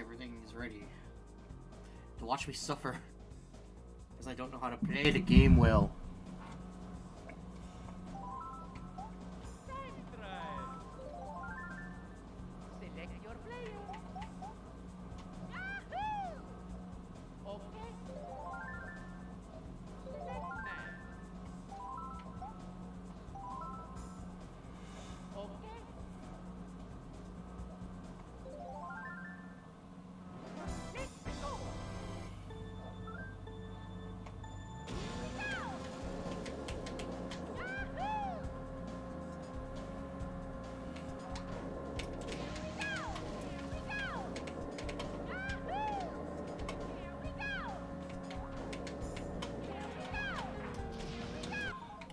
everything is ready to watch me suffer because I don't know how to play the game well.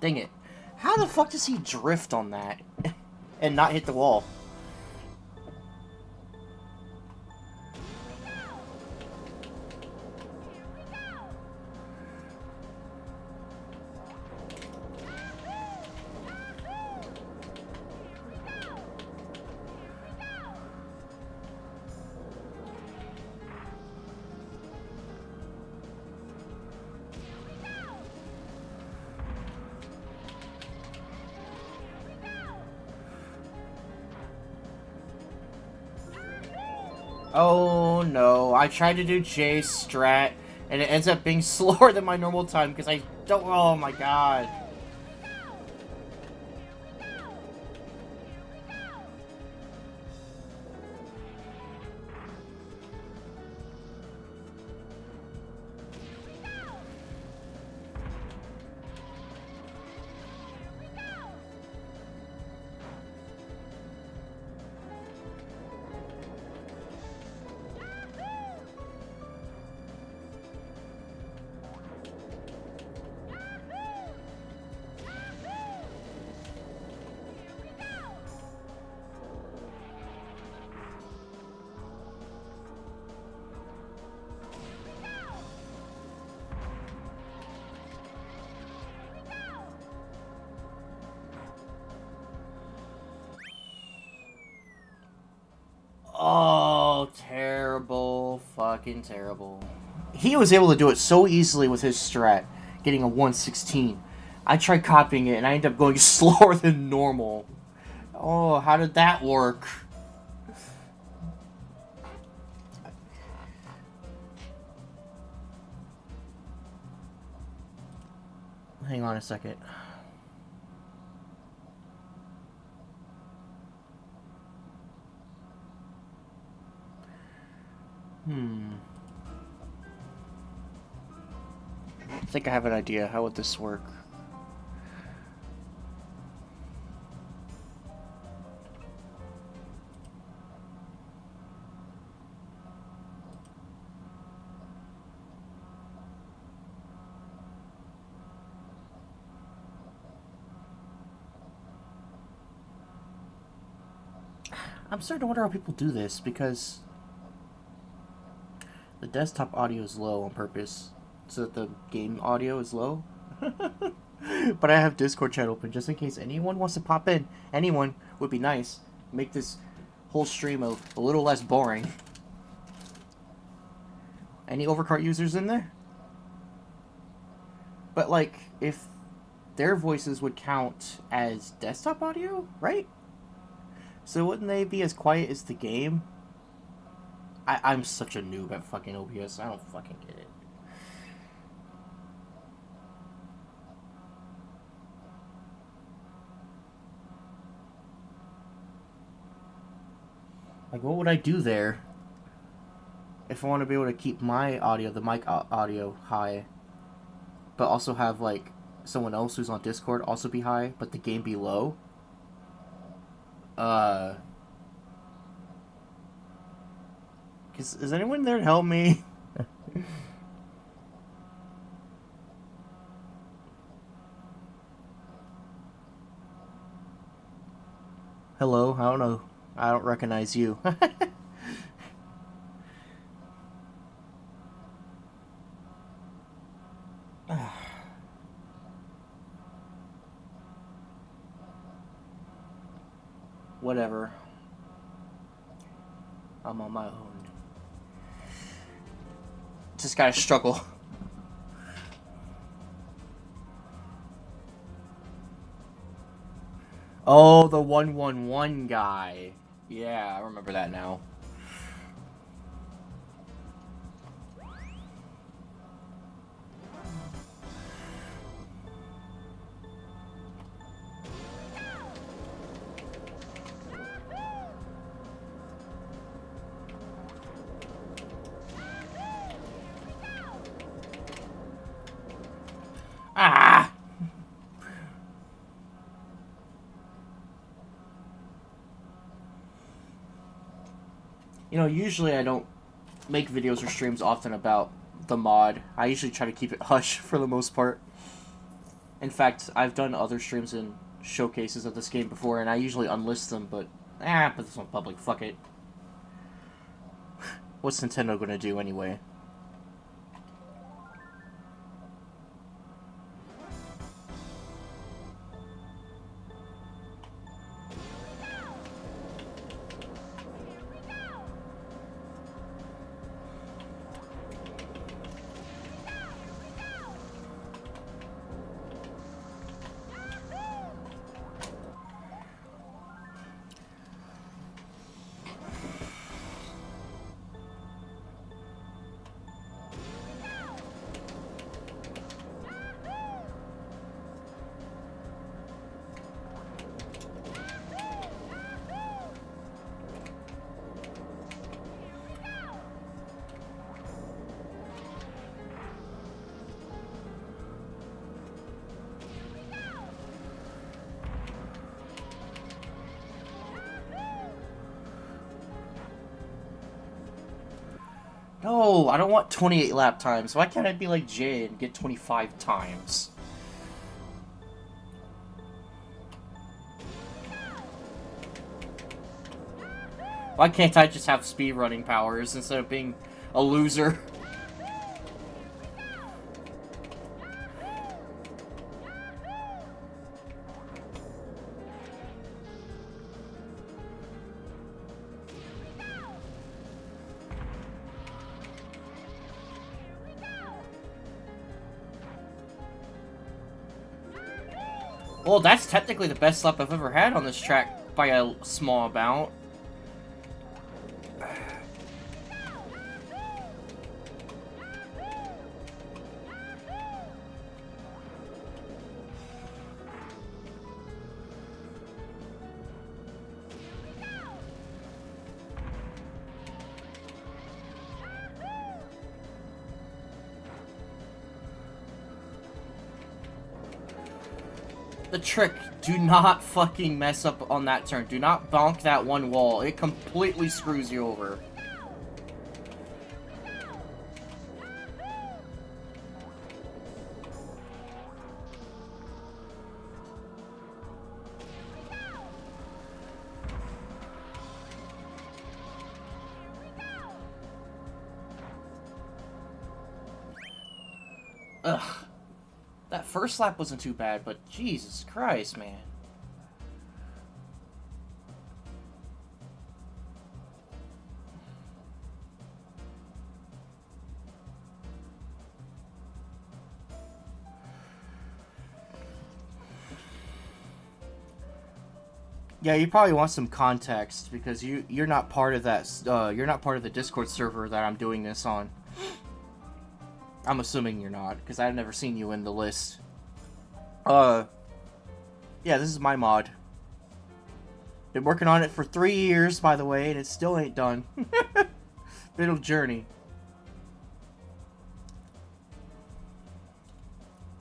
Dang it. How the fuck does he drift on that and not hit the wall? Oh no, I tried to do J strat and it ends up being slower than my normal time because I don't. Oh my god. Oh, terrible. Fucking terrible. He was able to do it so easily with his strat, getting a 116. I tried copying it and I ended up going slower than normal. Oh, how did that work? Hang on a second. I think I have an idea. How would this work? I'm starting to wonder how people do this because the desktop audio is low on purpose so that the game audio is low. But I have Discord chat open just in case anyone wants to pop in. Anyone would be nice. Make this whole stream a little less boring. Any Overcart users in there? But like, if their voices would count as desktop audio, right? So wouldn't they be as quiet as the game? I'm such a noob at fucking OBS. I don't fucking get it. Like, what would I do there? If I want to be able to keep my audio, the mic audio, high, but also have, like, someone else who's on Discord also be high, but the game be low? Is anyone there to help me? Hello? I don't know. I don't recognize you. Whatever. I'm on my own. Just gotta struggle. Oh, the 111 guy. Yeah, I remember that now. Ah! You know, usually I don't make videos or streams often about the mod. I usually try to keep it hush for the most part. In fact, I've done other streams and showcases of this game before, and I usually unlist them, but put this on public. Fuck it. What's Nintendo gonna do anyway? No, I don't want 28 lap times. Why can't I be like Jay and get 25 times? Why can't I just have speedrunning powers instead of being a loser? Well, that's technically the best lap I've ever had on this track by a small amount. The trick, do not fucking mess up on that turn. Do not bonk that one wall. It completely screws you over. Ugh. That first lap wasn't too bad, but Jesus Christ, man. Yeah, you probably want some context because you're not part of that. You're not part of the Discord server that I'm doing this on. I'm assuming you're not, because I've never seen you in the list. Yeah, this is my mod. Been working on it for 3 years, by the way, and it still ain't done. Bit of journey.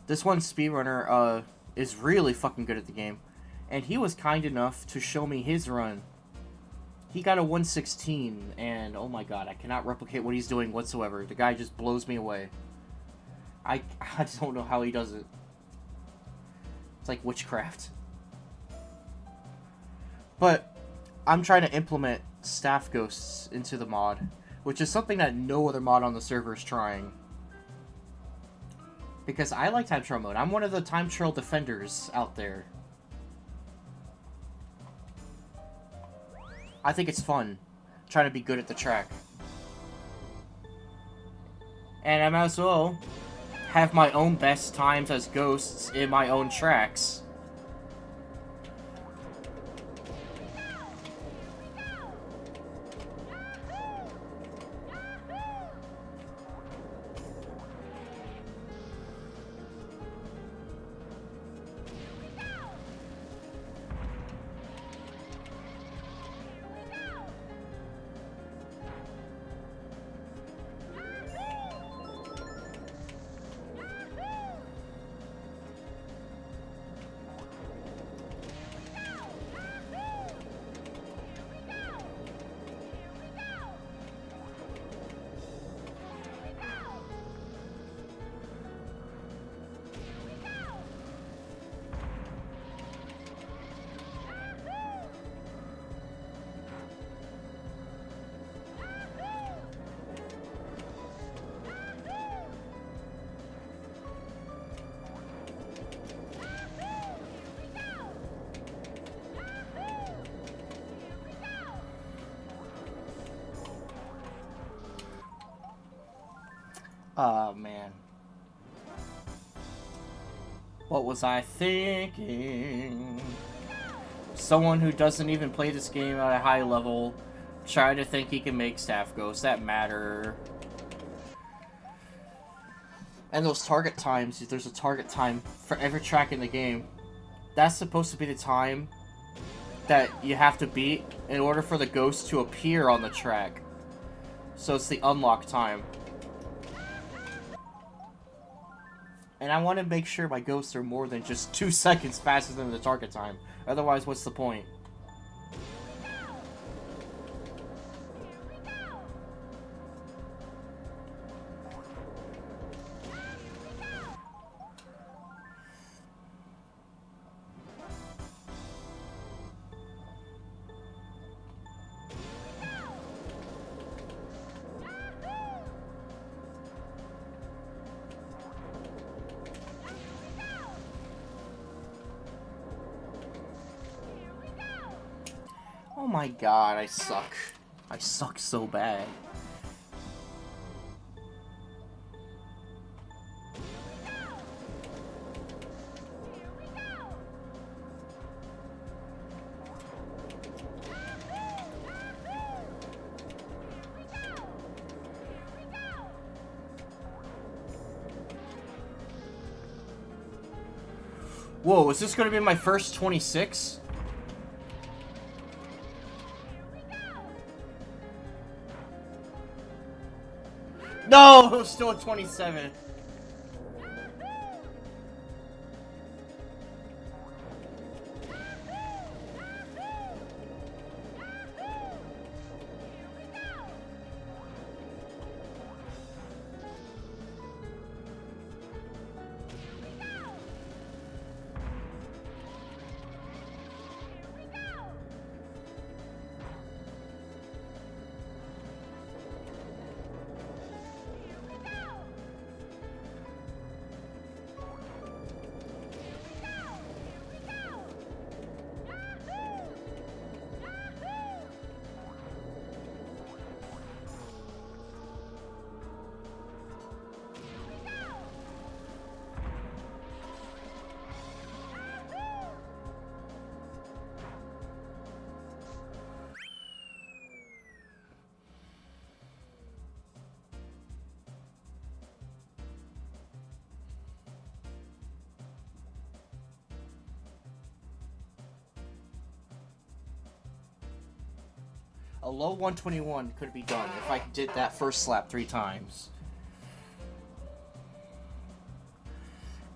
This one speedrunner, is really fucking good at the game. And he was kind enough to show me his run. He got a 116, and oh my god, I cannot replicate what he's doing whatsoever. The guy just blows me away. I just don't know how he does it. It's like witchcraft. But I'm trying to implement staff ghosts into the mod, which is something that no other mod on the server is trying. Because I like time trial mode. I'm one of the time trial defenders out there. I think it's fun, trying to be good at the track. And I might as well have my own best times as ghosts in my own tracks. Oh, man. What was I thinking? Someone who doesn't even play this game at a high level try to think he can make staff ghosts that matter. And those target times, if there's a target time for every track in the game, that's supposed to be the time that you have to beat in order for the ghost to appear on the track. So it's the unlock time. And I want to make sure my ghosts are more than just 2 seconds faster than the target time. Otherwise, what's the point? Oh my god, I suck. I suck so bad. Whoa, is this gonna be my first 26? No, it was still at 27. A low 121 could be done if I did that first slap 3 times.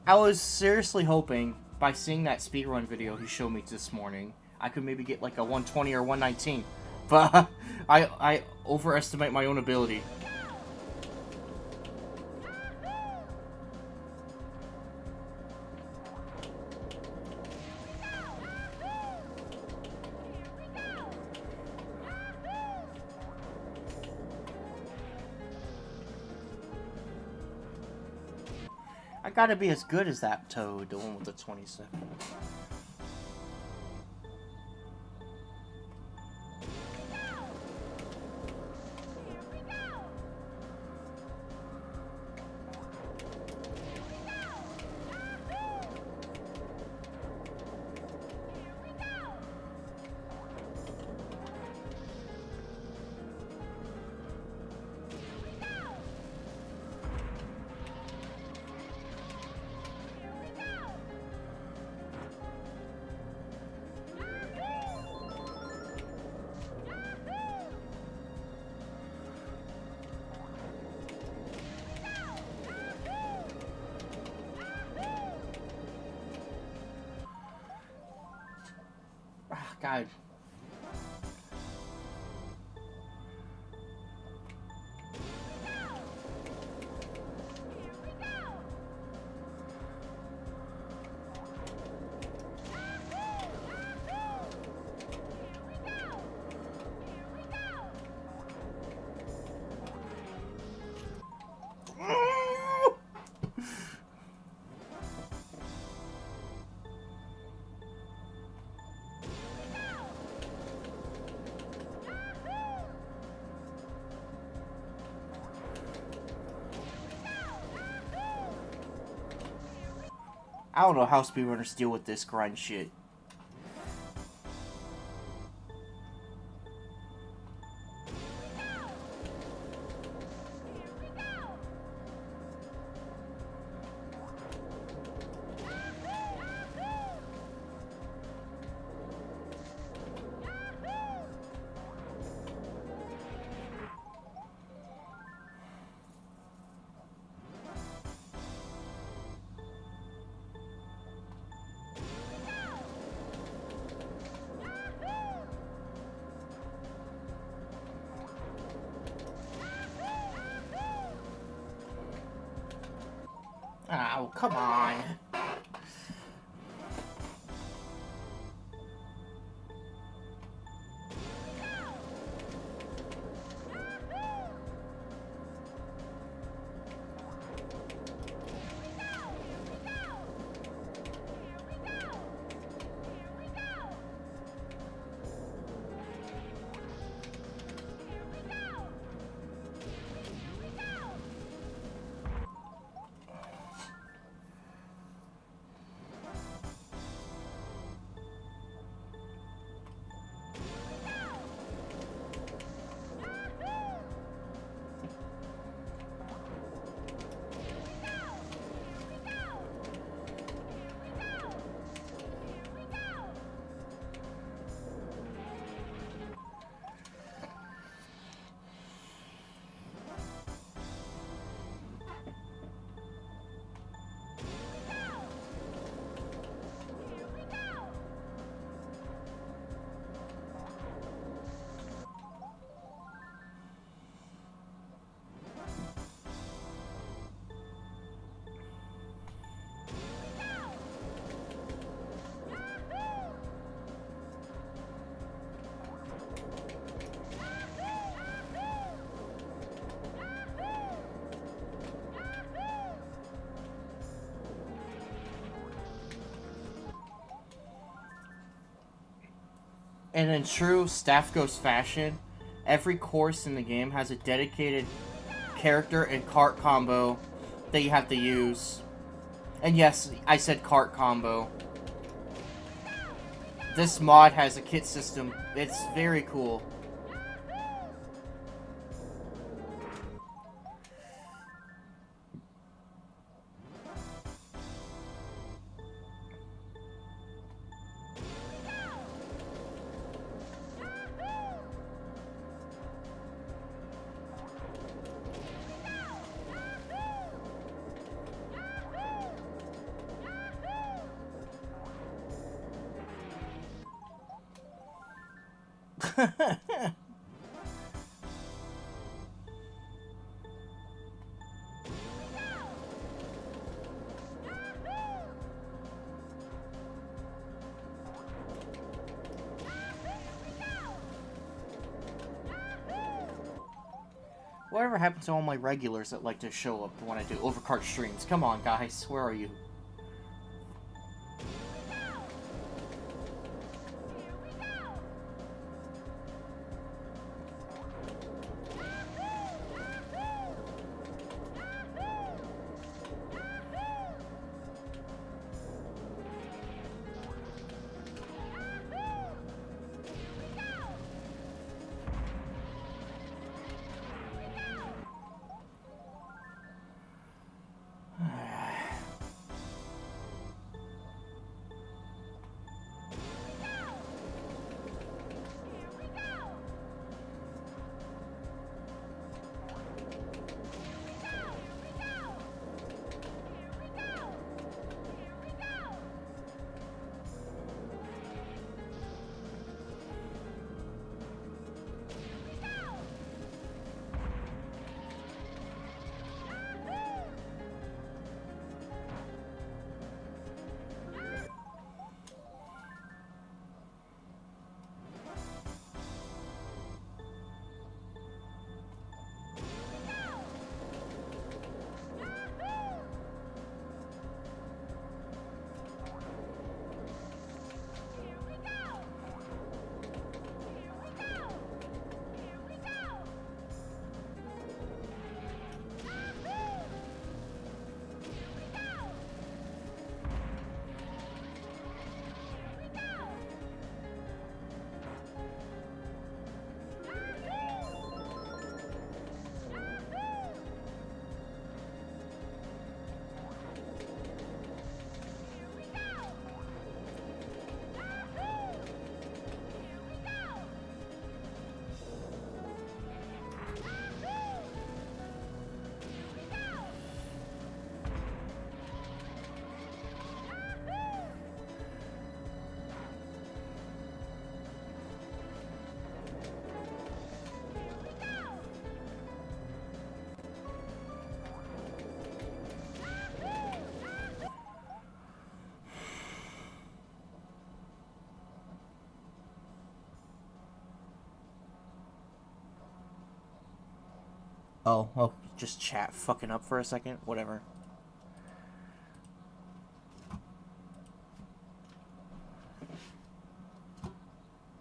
I was seriously hoping, by seeing that speedrun video he showed me this morning, I could maybe get like a 120 or 119. But I overestimate my own ability. I gotta be as good as that Toad, the one with the 27. God. I don't know how speedrunners deal with this grind shit. Oh, come on. And in true Staff Ghost fashion, every course in the game has a dedicated character and cart combo that you have to use. And yes, I said cart combo. This mod has a kit system. It's very cool. Whatever happened to all my regulars that like to show up when I do Overcart streams? Come on, guys. Where are you? Oh, just chat fucking up for a second. Whatever.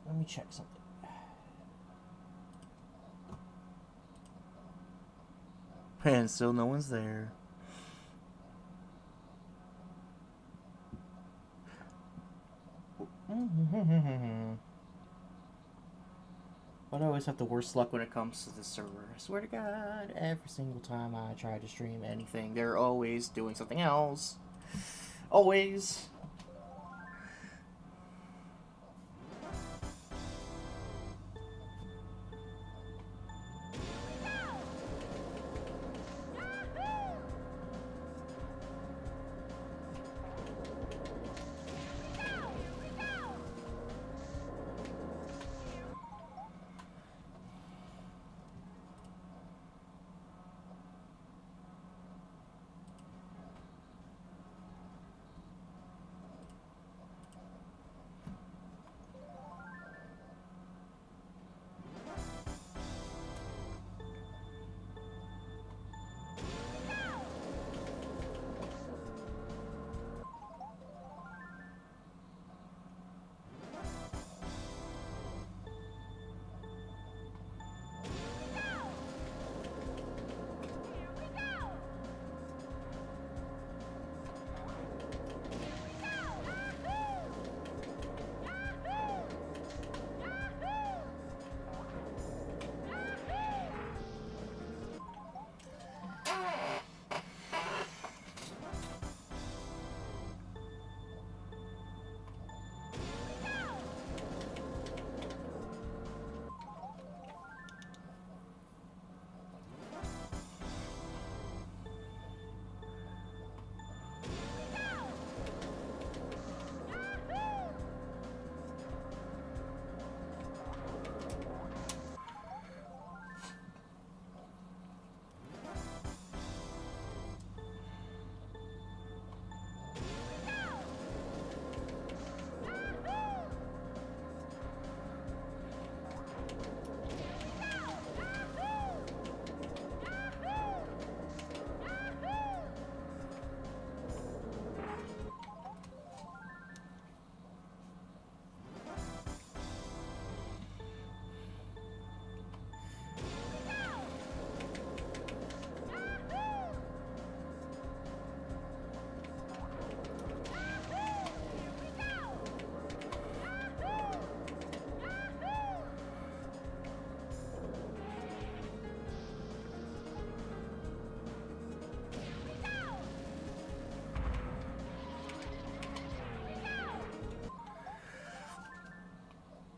Let me check something. And still no one's there. But I always have the worst luck when it comes to this server. I swear to God, every single time I try to stream anything, they're always doing something else. Always.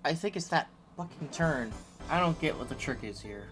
I think it's that fucking turn. I don't get what the trick is here.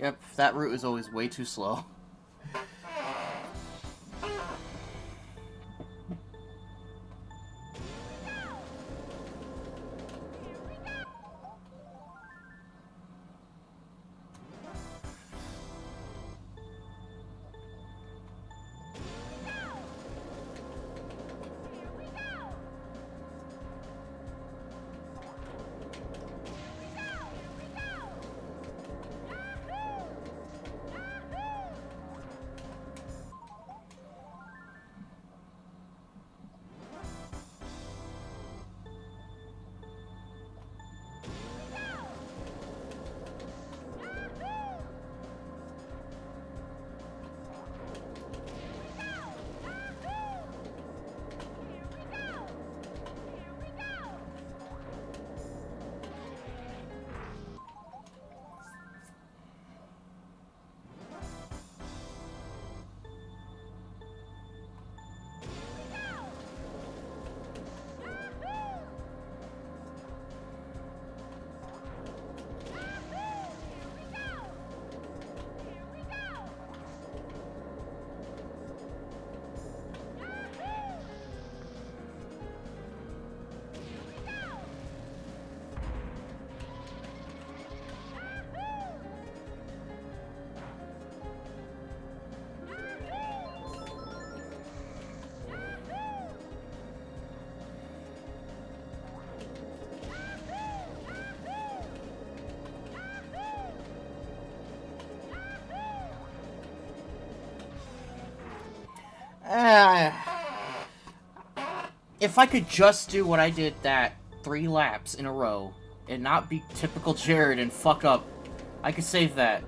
Yep, that route is always way too slow. If I could just do what I did that 3 laps in a row and not be typical Jerod and fuck up, I could save that.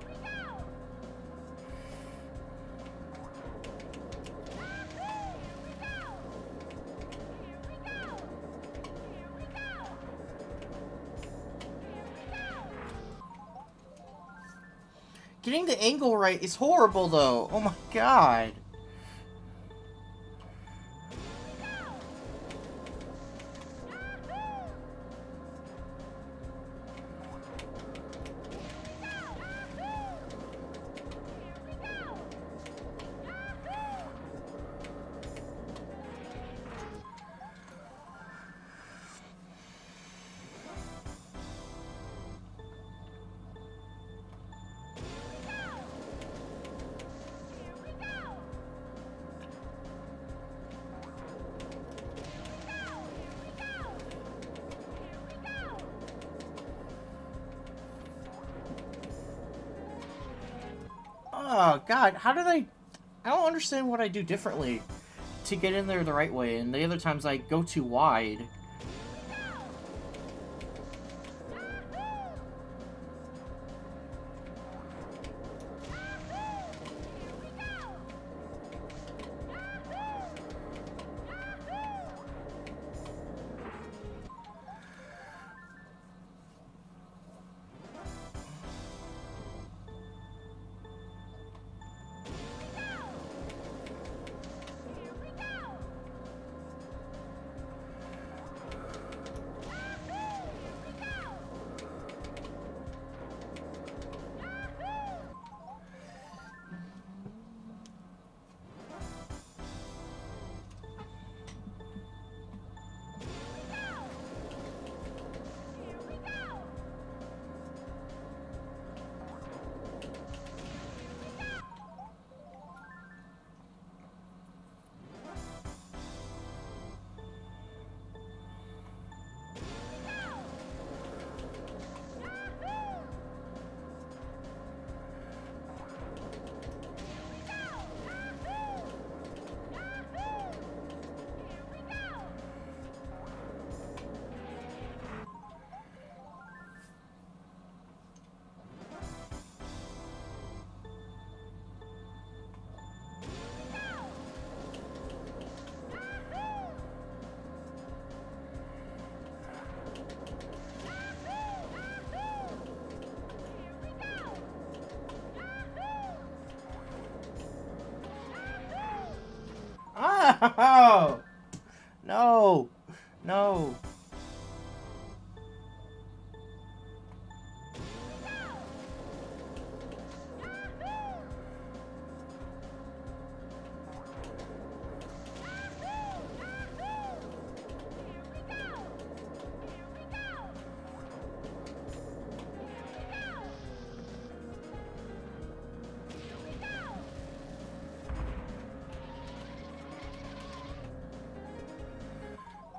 Getting the angle right is horrible, though. Oh my god. Oh god, how did I don't understand what I do differently to get in there the right way, and the other times I go too wide. Oh! No! No!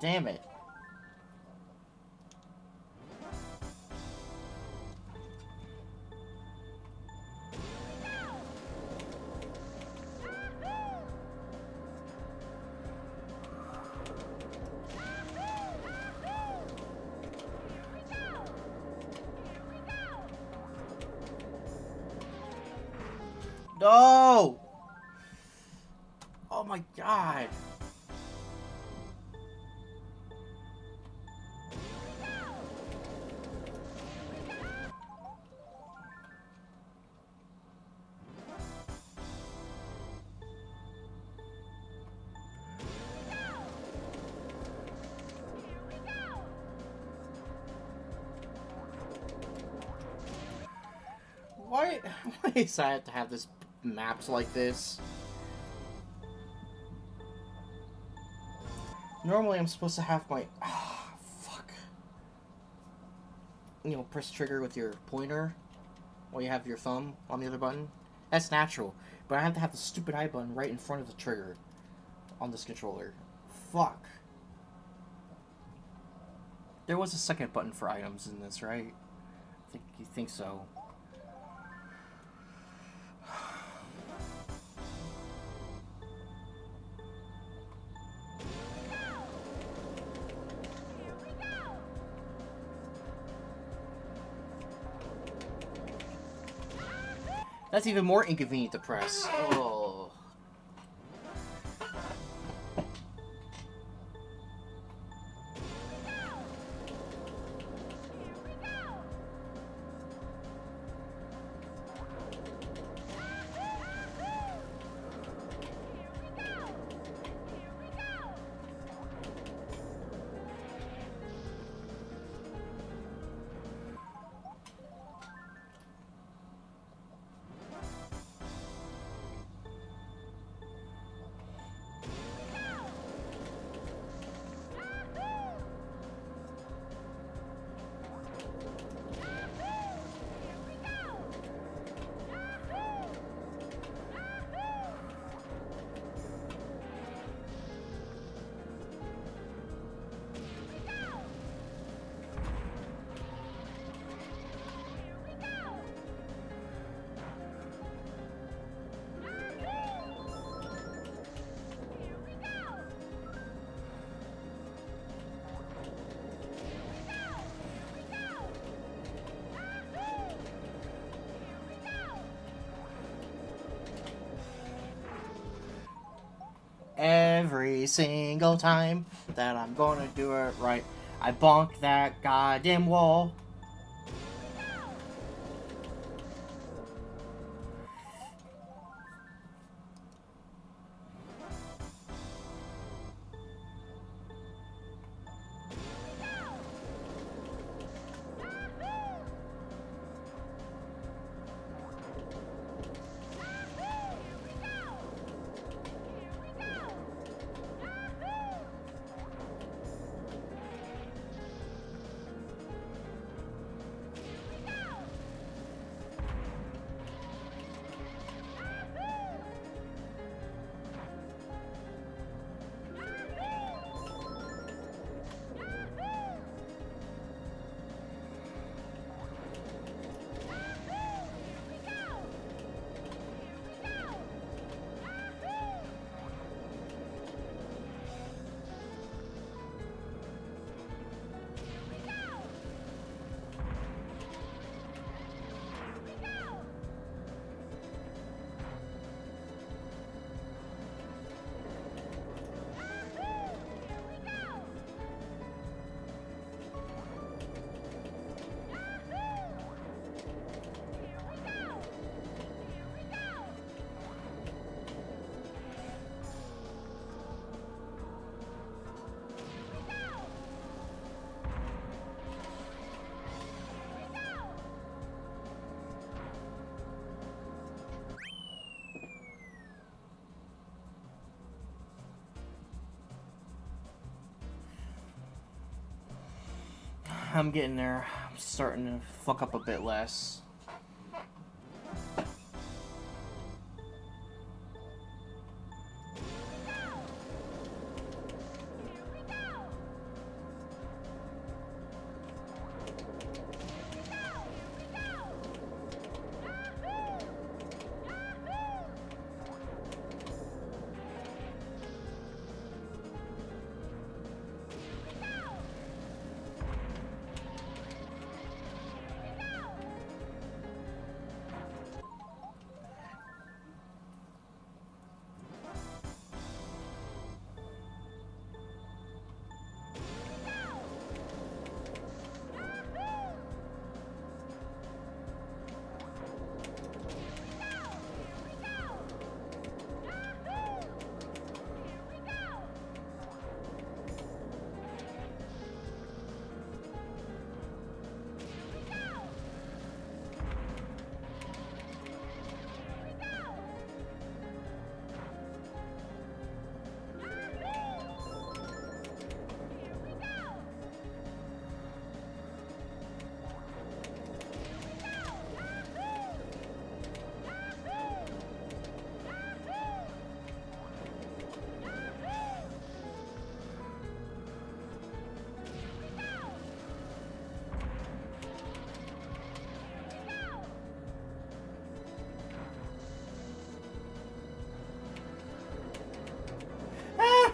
Damn it. No! Oh my god. Why is I have to have this mapped like this? Normally I'm supposed to have my... Ah, fuck. You know, press trigger with your pointer while you have your thumb on the other button. That's natural. But I have to have the stupid I button right in front of the trigger on this controller. Fuck. There was a second button for items in this, right? You think so. That's even more inconvenient to press. Oh. Every single time that I'm gonna do it right, I bonk that goddamn wall. I'm getting there. I'm starting to fuck up a bit less.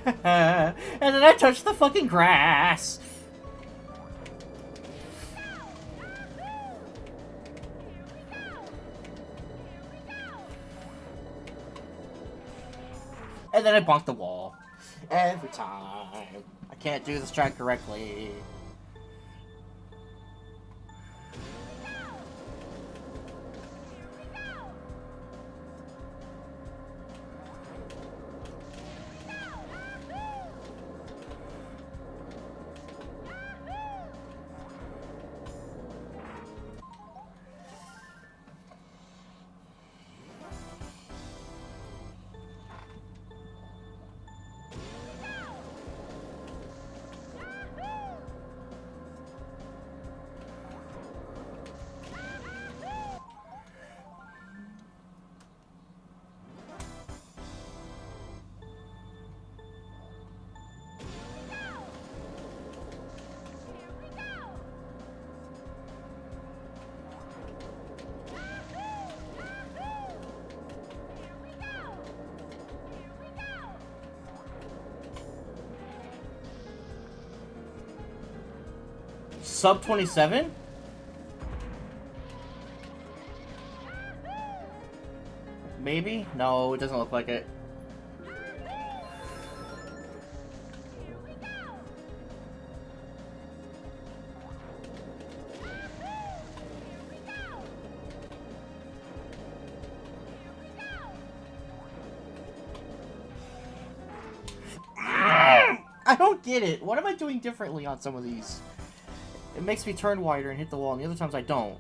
And then I touched the fucking grass. And then I bonk the wall. Every time. I can't do this track correctly. Sub 27? Maybe? No, it doesn't look like it. I don't get it. What am I doing differently on some of these? It makes me turn wider and hit the wall, and the other times I don't.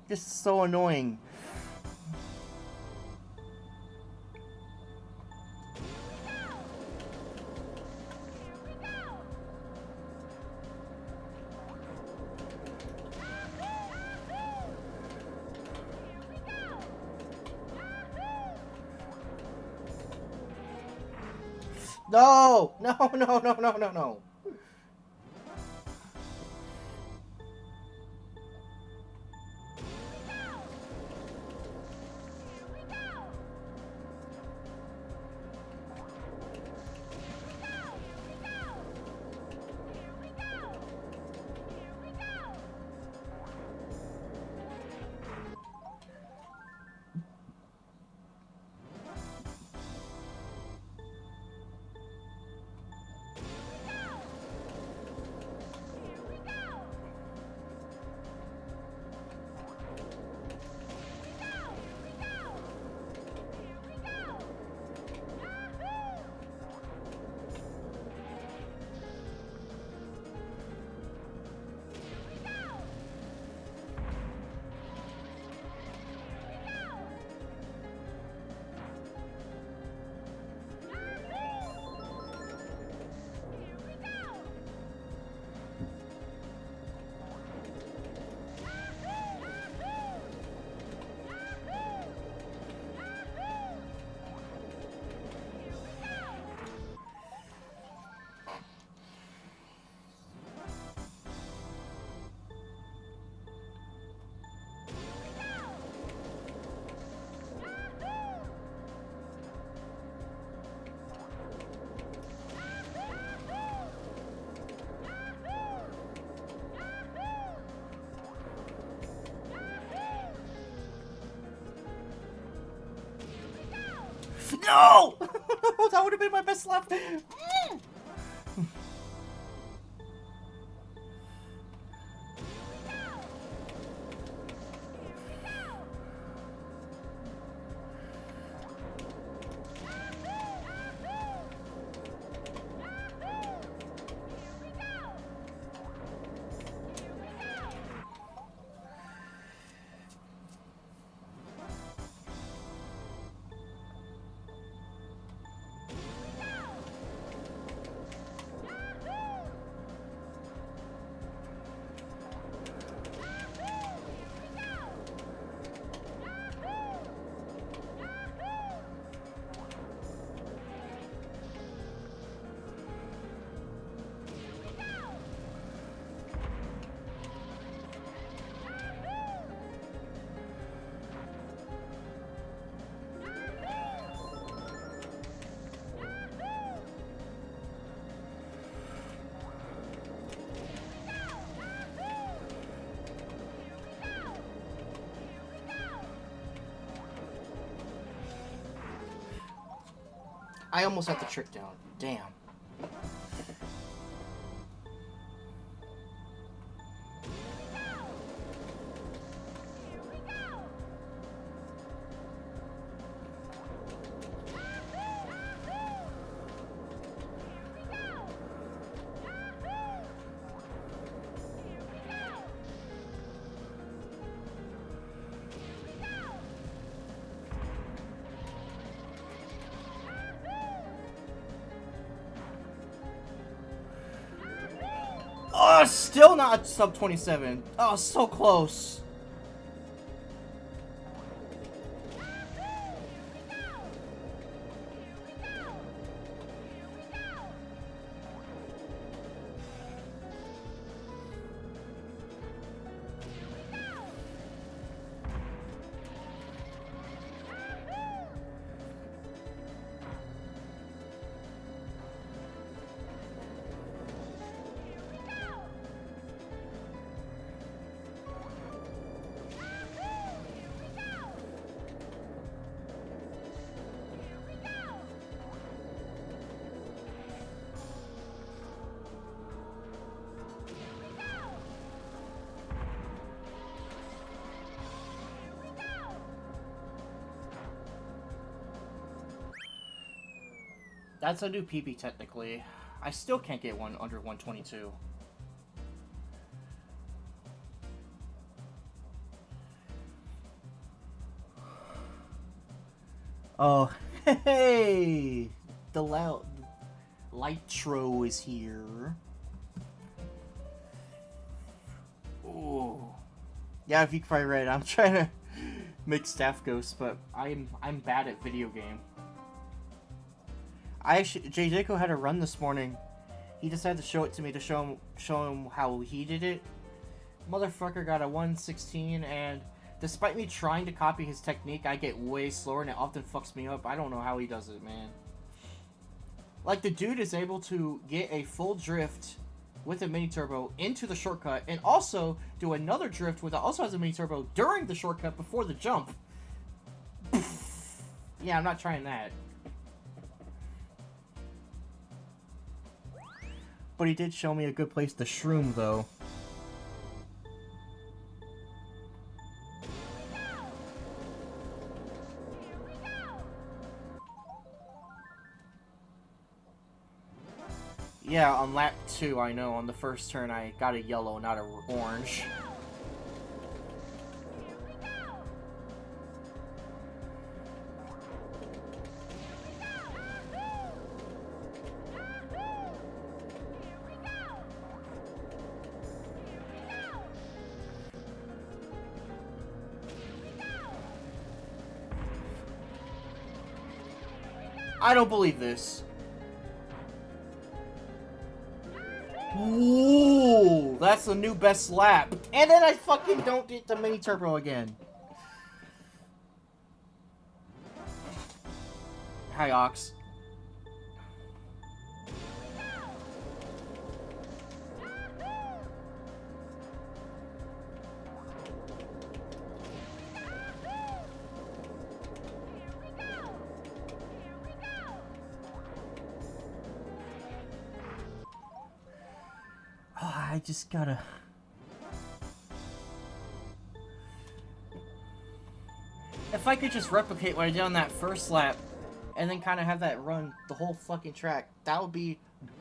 This is so annoying. No! No, no, no, no, no, no. No! That would have been my best lap. I almost had the trick down. Damn. Oh, still not sub 27. Oh, so close. That's a new PB technically. I still can't get one under 122. Oh, hey! The Lightro is here. Ooh. Yeah, if you can find right, I'm trying to make Staff Ghost, but I'm bad at video game. JK64 had a run this morning. He decided to show it to me to show him how he did it. Motherfucker got a 116, and despite me trying to copy his technique, I get way slower, and it often fucks me up. I don't know how he does it, man. Like, the dude is able to get a full drift with a mini turbo into the shortcut, and also do another drift with also has a mini turbo during the shortcut before the jump. Yeah, I'm not trying that. But he did show me a good place to shroom, though. Yeah, on lap 2, I know. On the first turn, I got a yellow, not an orange. I don't believe this. Ooh, that's the new best lap. And then I fucking don't get the mini turbo again. Hi, Ox. I just gotta... If I could just replicate what I did on that first lap, and then kind of have that run the whole fucking track, that would be...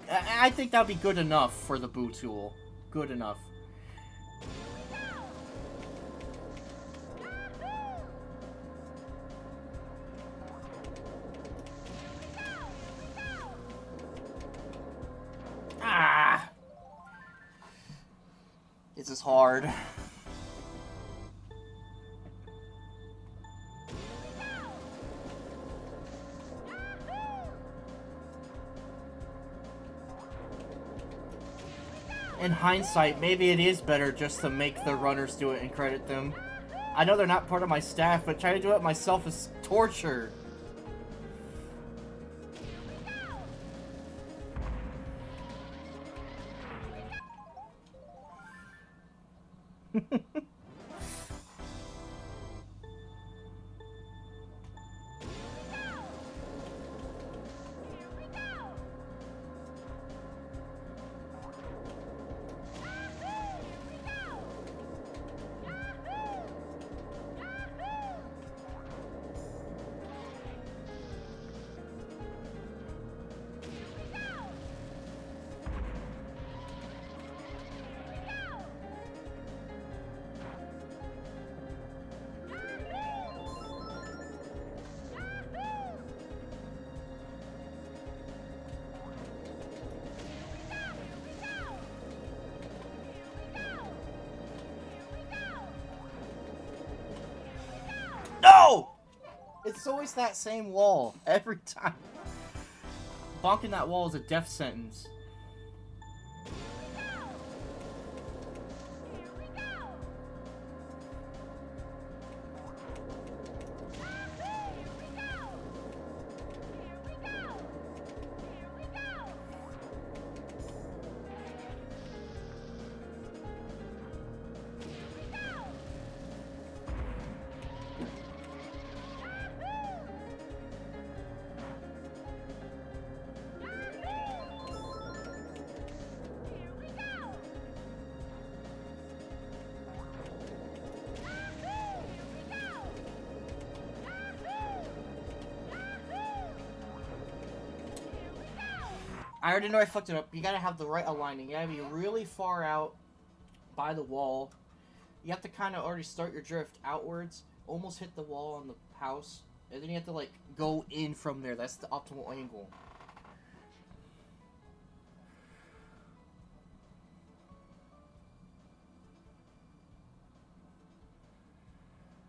I think that would be good enough for the Boo tool. Good enough. Ah! This is hard. In hindsight, maybe it is better just to make the runners do it and credit them. I know they're not part of my staff, but trying to do it myself is torture. No! It's always that same wall, every time. Bonking that wall is a death sentence. I already know I fucked it up. You gotta have the right aligning. You gotta be really far out by the wall. You have to kind of already start your drift outwards, almost hit the wall on the house, and then you have to, like, go in from there. That's the optimal angle.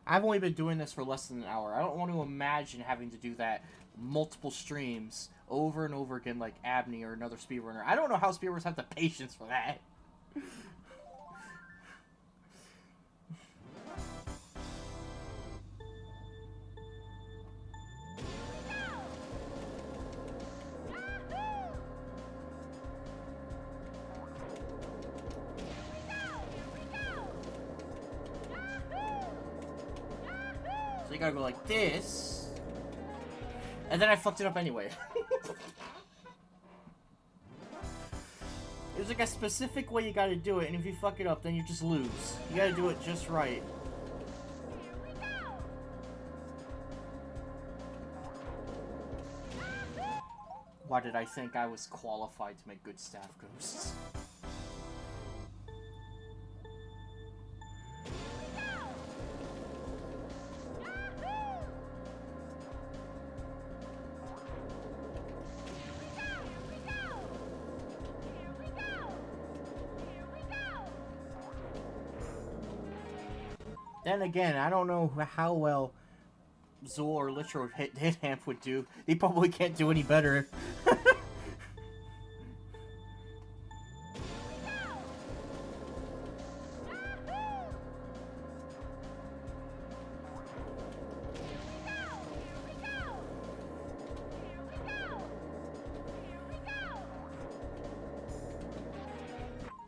I've only been doing this for less than an hour. I don't want to imagine having to do that multiple streams over and over again like Abney or another speedrunner. I don't know how speedrunners have the patience for that. So you gotta go like this. And then I fucked it up anyway. There's like a specific way you gotta do it, and if you fuck it up, then you just lose. You gotta do it just right. Why did I think I was qualified to make good staff ghosts? Then again, I don't know how well Zool or Litro hit Hamp would do. They probably can't do any better.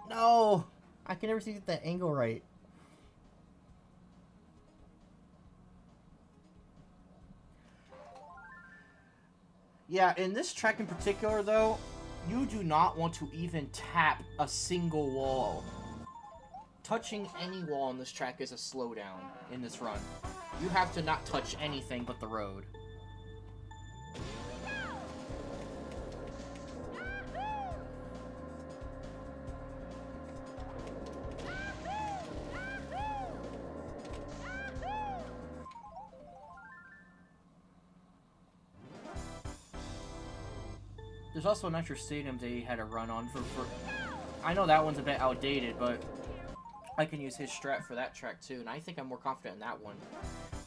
No! I can never seem to get that angle right. Yeah, in this track in particular, though, You do not want to even tap a single wall. Touching any wall on this track is a slowdown in this run. You have to not touch anything but the road. There's also a Nitro Stadium they had a run on for... I know that one's a bit outdated, but I can use his strat for that track too, and I think I'm more confident in that one.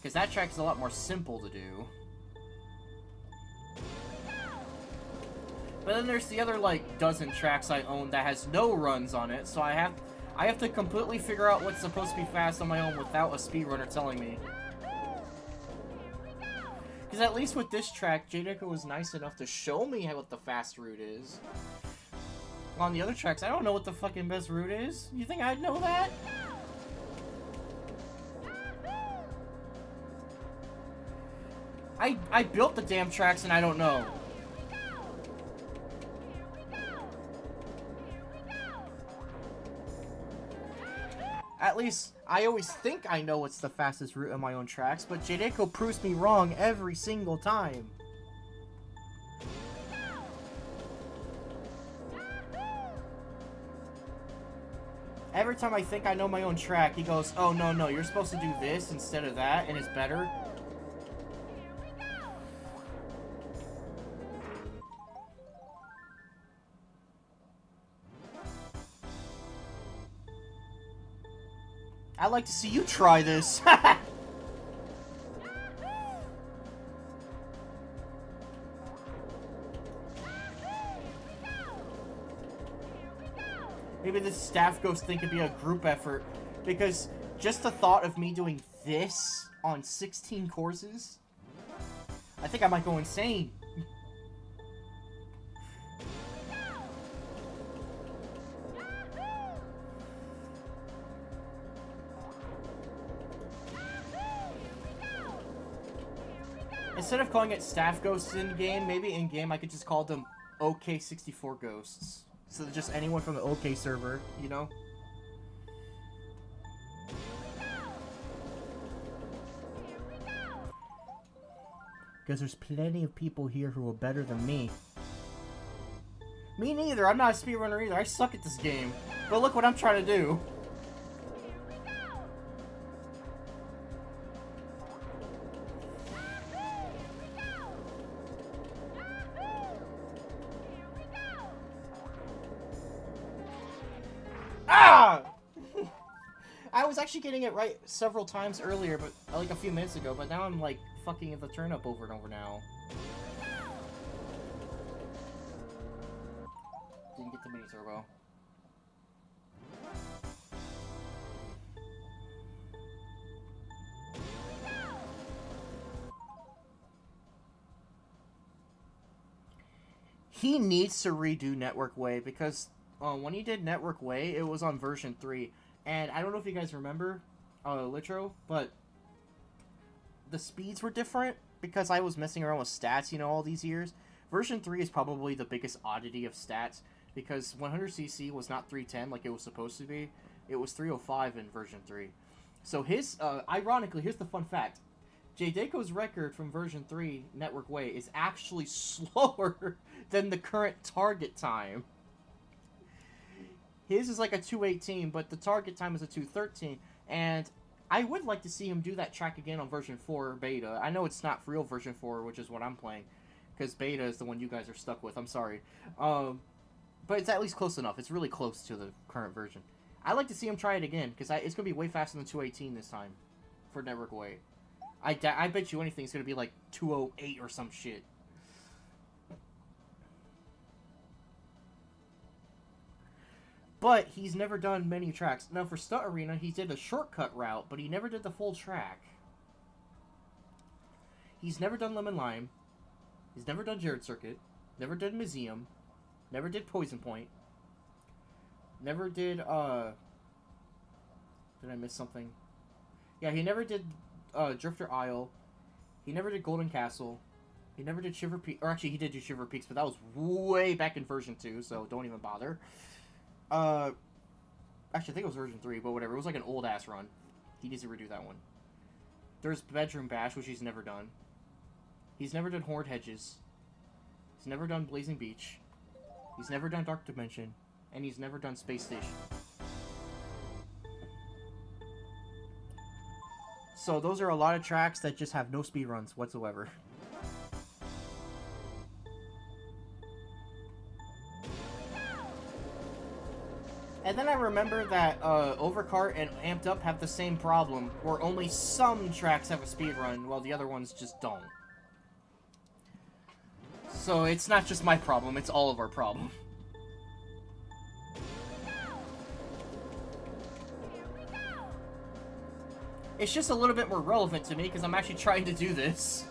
Because that track is a lot more simple to do. But then there's the other, like, dozen tracks I own that has no runs on it, so I have to completely figure out what's supposed to be fast on my own without a speedrunner telling me. Because at least with this track, JK was nice enough to show me what the fast route is. On the other tracks, I don't know what the fucking best route is. You think I'd know that? I built the damn tracks and I don't know. At least, I always think I know what's the fastest route on my own tracks, but JK proves me wrong every single time. Every time I think I know my own track, he goes, oh, no, you're supposed to do this instead of that, and it's better. I'd like to see you try this. Maybe this staff ghost thing could be a group effort, because just the thought of me doing this on 16 courses, I think I might go insane. Instead of calling it staff ghosts in-game, maybe in-game I could just call them JK64 ghosts. So that just anyone from the OK server, you know? Because there's plenty of people here who are better than me. Me neither, I'm not a speedrunner either, I suck at this game. But look what I'm trying to do. I was actually getting it right several times earlier, but like a few minutes ago, but now I'm like fucking the turn up over and over now. Didn't get the mini turbo. He needs to redo Network Way because when he did Network Way, it was on version 3. And I don't know if you guys remember, Litro, but the speeds were different because I was messing around with stats, you know, all these years. Version 3 is probably the biggest oddity of stats because 100cc was not 310 like it was supposed to be. It was 305 in version 3. So his, ironically, here's the fun fact. JK's record from version 3, Network Way, is actually slower than the current target time. His is like a 2:18, but the target time is a 2:13, and I would like to see him do that track again on version 4 beta. I know it's not for real version 4, which is what I'm playing, because beta is the one you guys are stuck with. I'm sorry. But it's at least close enough. It's really close to the current version. I'd like to see him try it again, because it's going to be way faster than 2:18 this time for Network Way. I bet you anything it's going to be like 2:08 or some shit. But he's never done many tracks. Now, for Stunt Arena, he did a shortcut route, but he never did the full track. He's never done Lemon Lime. He's never done Jerod Circuit. Never did Museum. Never did Poison Point. Never did, Did I miss something? Yeah, he never did, Drifter Isle. He never did Golden Castle. He never did Shiver Peaks, or actually he did do Shiver Peaks, but that was way back in version 2, so don't even bother. Actually I think it was version 3, but whatever. It was like an old ass run. He needs to redo that one. There's Bedroom Bash, which he's never done. He's never done Horned Hedges. He's never done Blazing Beach. He's never done Dark Dimension. And he's never done Space Station. So those are a lot of tracks that just have no speedruns whatsoever. And then I remember that Overcart and Amped Up have the same problem, where only some tracks have a speedrun, while the other ones just don't. So it's not just my problem, it's all of our problem. It's just a little bit more relevant to me, because I'm actually trying to do this.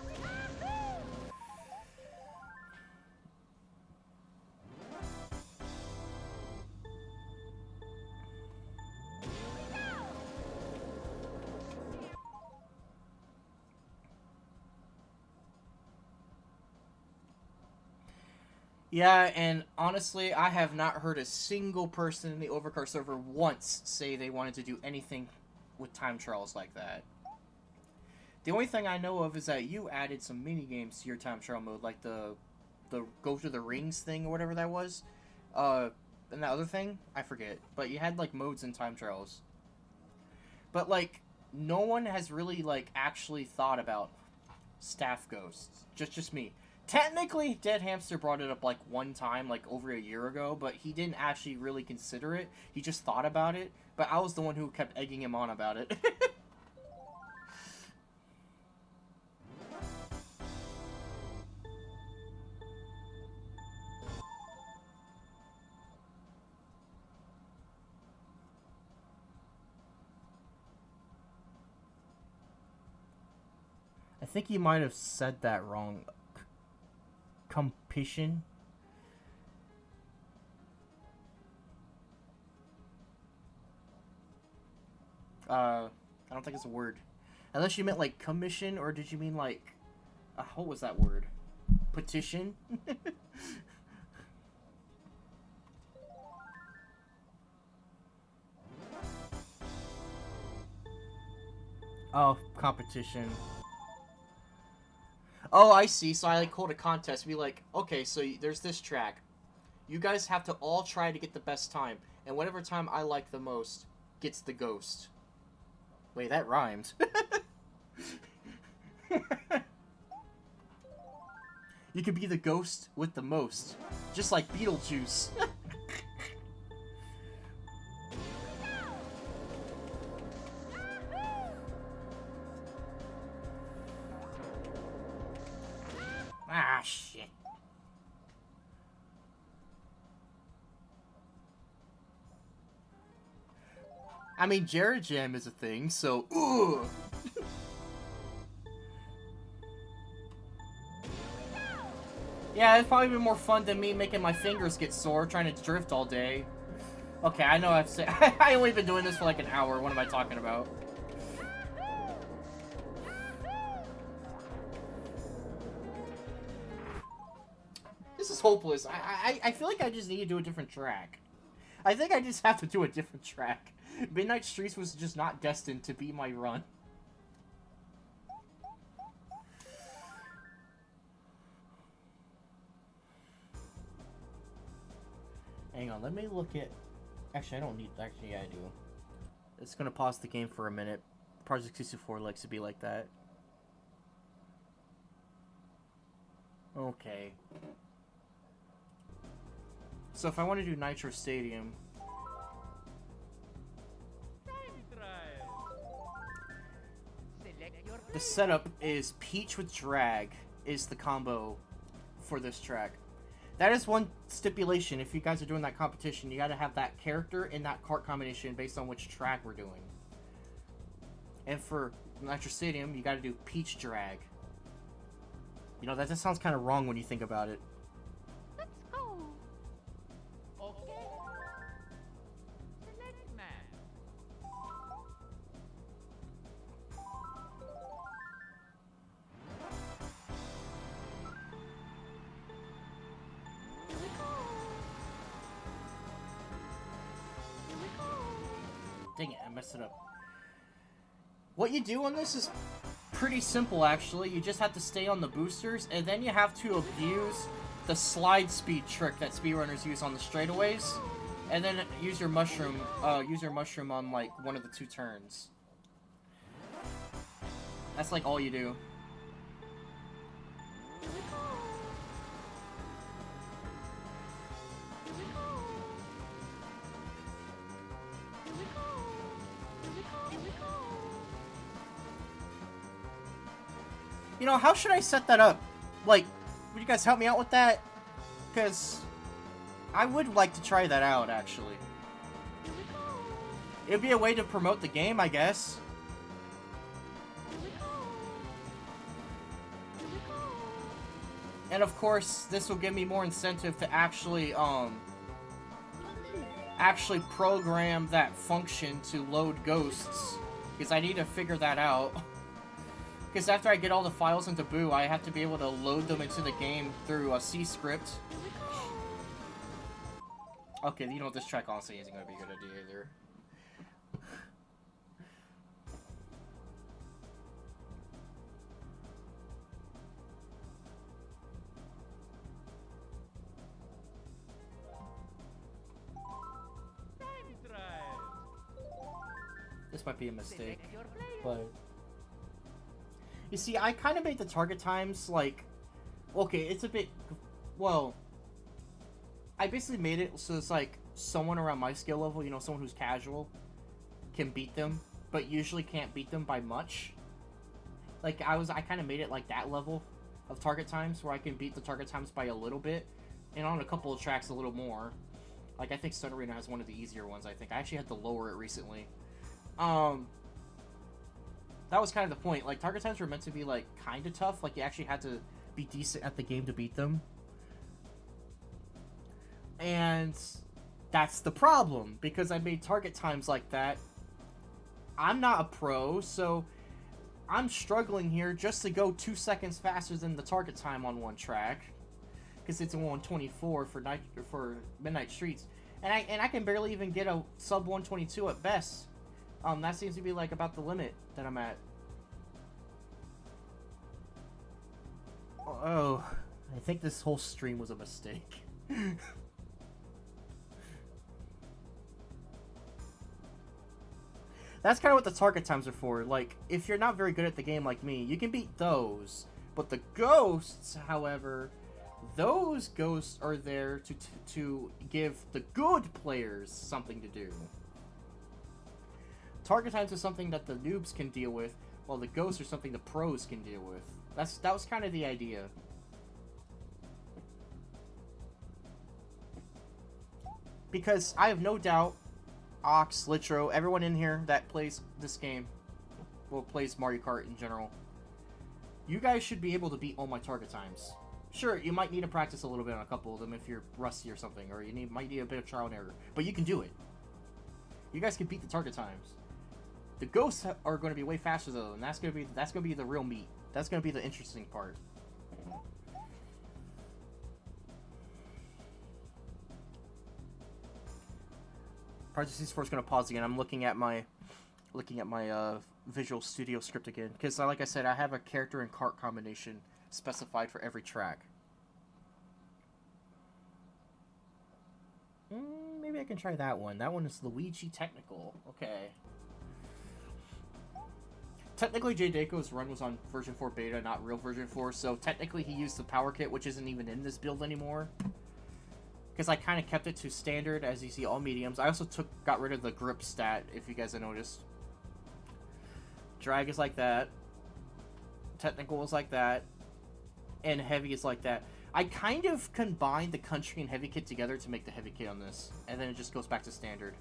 Yeah, and honestly, I have not heard a single person in the Overcart server once say they wanted to do anything with time trials like that. The only thing I know of is that you added some mini games to your time trial mode, like the go through the rings thing or whatever that was. And that other thing, I forget. But you had like modes in time trials. But like no one has really like actually thought about staff ghosts. Just me. Technically, Dead Hamster brought it up like one time, like over a year ago, but he didn't actually really consider it. He just thought about it, but I was the one who kept egging him on about it. I think you might have said that wrong. Competition? I don't think it's a word. Unless you meant like commission, or did you mean like... what was that word? Petition? Oh, competition. Oh, I see. So I like hold a contest. Be like, okay, so there's this track. You guys have to all try to get the best time, and whatever time I like the most gets the ghost. Wait, that rhymed. You could be the ghost with the most, just like Beetlejuice. Ah, shit. I mean, Jerod Jam is a thing, so ugh. Yeah, it's probably been more fun than me making my fingers get sore trying to drift all day. Okay, I know I've said I only been doing this for like an hour. What am I talking about? This is hopeless. I feel like I just need to do a different track. I think I just have to do a different track. Midnight Streets was just not destined to be my run. Hang on, let me look at... Actually, I don't need... Actually, yeah, I do. It's gonna pause the game for a minute. Project 64 likes to be like that. Okay. So if I want to do Nitro Stadium... The setup is Peach with Drag is the combo for this track. That is one stipulation. If you guys are doing that competition, you gotta have that character in that cart combination based on which track we're doing. And for Nitro Stadium, you gotta do Peach Drag. You know, that just sounds kind of wrong when you think about it. Let's go. Okay. Select man. messed it up. What you do on this is pretty simple, actually. You just have to stay on the boosters, and then you have to abuse the slide speed trick that speedrunners use on the straightaways, and then use your mushroom on, like, one of the 2 turns. That's, like, all you do. You know, how should I set that up? Like, would you guys help me out with that? Because I would like to try that out, actually. It'd be a way to promote the game, I guess. And of course, this will give me more incentive to actually program that function to load ghosts. Because I need to figure that out. Because after I get all the files into Boo, I have to be able to load them into the game through a C script. Okay, you know, this track honestly isn't going to be a good idea either. This might be a mistake, but... You see, I kind of made the target times, like... Okay, it's a bit... Well... I basically made it so it's like, someone around my skill level, you know, someone who's casual, can beat them, but usually can't beat them by much. Like, I kind of made it like that level of target times, where I can beat the target times by a little bit, and on a couple of tracks a little more. Like, I think Stun Arena has one of the easier ones, I think. I actually had to lower it recently. That was kind of the point. Like, target times were meant to be, like, kind of tough. Like, you actually had to be decent at the game to beat them. And that's the problem, because I made target times like that. I'm not a pro, so I'm struggling here just to go 2 seconds faster than the target time on one track. Because it's a 124 for Midnight Streets. And I can barely even get a sub 122 at best. That seems to be, like, about the limit that I'm at. Oh, I think this whole stream was a mistake. That's kind of what the target times are for. Like, if you're not very good at the game like me, you can beat those. But the ghosts, however, those ghosts are there to give the good players something to do. Target times is something that the noobs can deal with, while the ghosts are something the pros can deal with. That was kind of the idea. Because I have no doubt, Ox, Litro, everyone in here that plays this game, well, plays Mario Kart in general, you guys should be able to beat all my target times. Sure, you might need to practice a little bit on a couple of them if you're rusty or something, or you might need a bit of trial and error, but you can do it. You guys can beat the target times. The ghosts are going to be way faster though, and that's going to be the real meat. That's going to be the interesting part. Project C4 is going to pause again. I'm looking at my Visual Studio script again, because like I said, I have a character and cart combination specified for every track. Maybe I can try that one. That one is Luigi Technical. Okay. Technically, JDaco's run was on version 4 beta, not real version 4, so technically he used the power kit, which isn't even in this build anymore. Because I kind of kept it to standard, as you see, all mediums. I also got rid of the grip stat, if you guys have noticed. Drag is like that. Technical is like that. And heavy is like that. I kind of combined the country and heavy kit together to make the heavy kit on this. And then it just goes back to standard.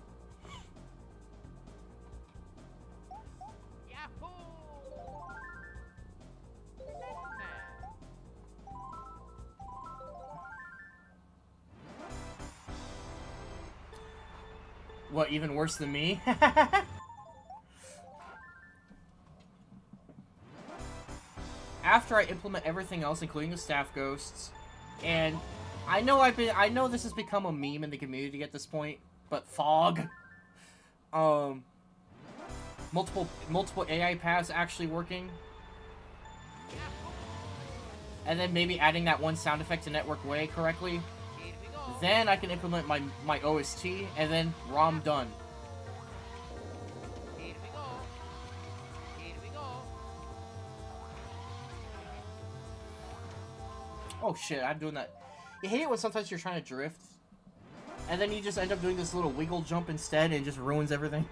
What, even worse than me? After I implement everything else, including the staff ghosts, and I know this has become a meme in the community at this point, but fog. multiple AI paths actually working, and then maybe adding that one sound effect to network way correctly, then I can implement my OST, and then ROM done. Here we go. Here we go. Oh shit, I'm doing that. You hate it when sometimes you're trying to drift, and then you just end up doing this little wiggle jump instead, and it just ruins everything.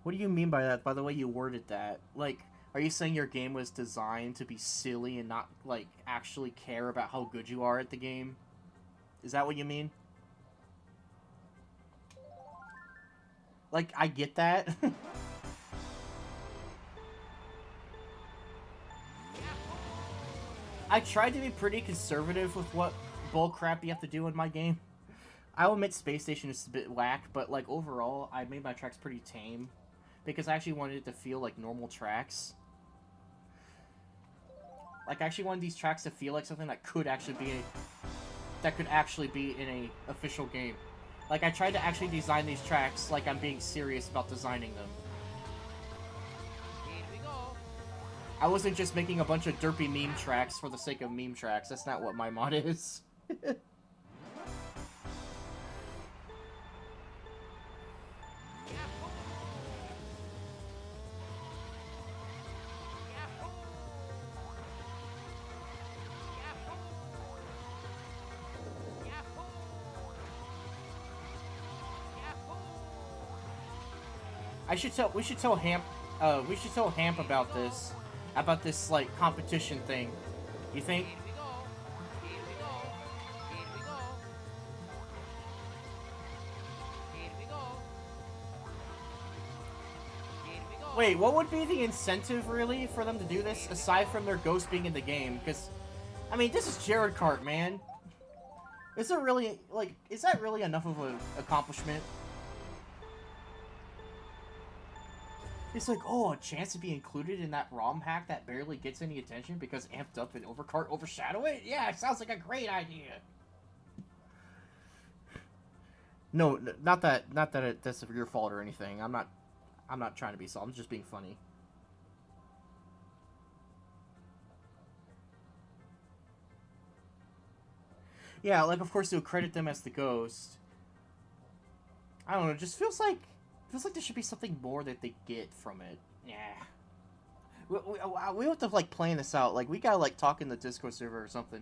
What do you mean by that? By the way you worded that? Like, are you saying your game was designed to be silly and not, like, actually care about how good you are at the game? Is that what you mean? Like, I get that. I tried to be pretty conservative with what bullcrap you have to do in my game. I'll admit Space Station is a bit whack, but, like, overall, I made my tracks pretty tame. Because I actually wanted it to feel like normal tracks. Like, I actually wanted these tracks to feel like something that could actually be in a official game. Like, I tried to actually design these tracks like I'm being serious about designing them. Here we go. I wasn't just making a bunch of derpy meme tracks for the sake of meme tracks. That's not what my mod is. We should tell Hamp about this like competition thing. You think? Here we go. Here we go. Here we go. Here we go. Here we go. Wait, what would be the incentive really for them to do this aside from their ghost being in the game? Because, I mean, this is Jerod Kart, man. Is that really enough of an accomplishment? It's like, oh, a chance to be included in that ROM hack that barely gets any attention because Amped Up and Overcart overshadow it? Yeah, it sounds like a great idea. No, not that that's your fault or anything. I'm not trying to be salty. I'm just being funny. Yeah, like, of course, they'll credit them as the ghost. I don't know, it just feels like there should be something more that they get from it. Yeah. We have to, like, plan this out. Like, we gotta, like, talk in the Discord server or something.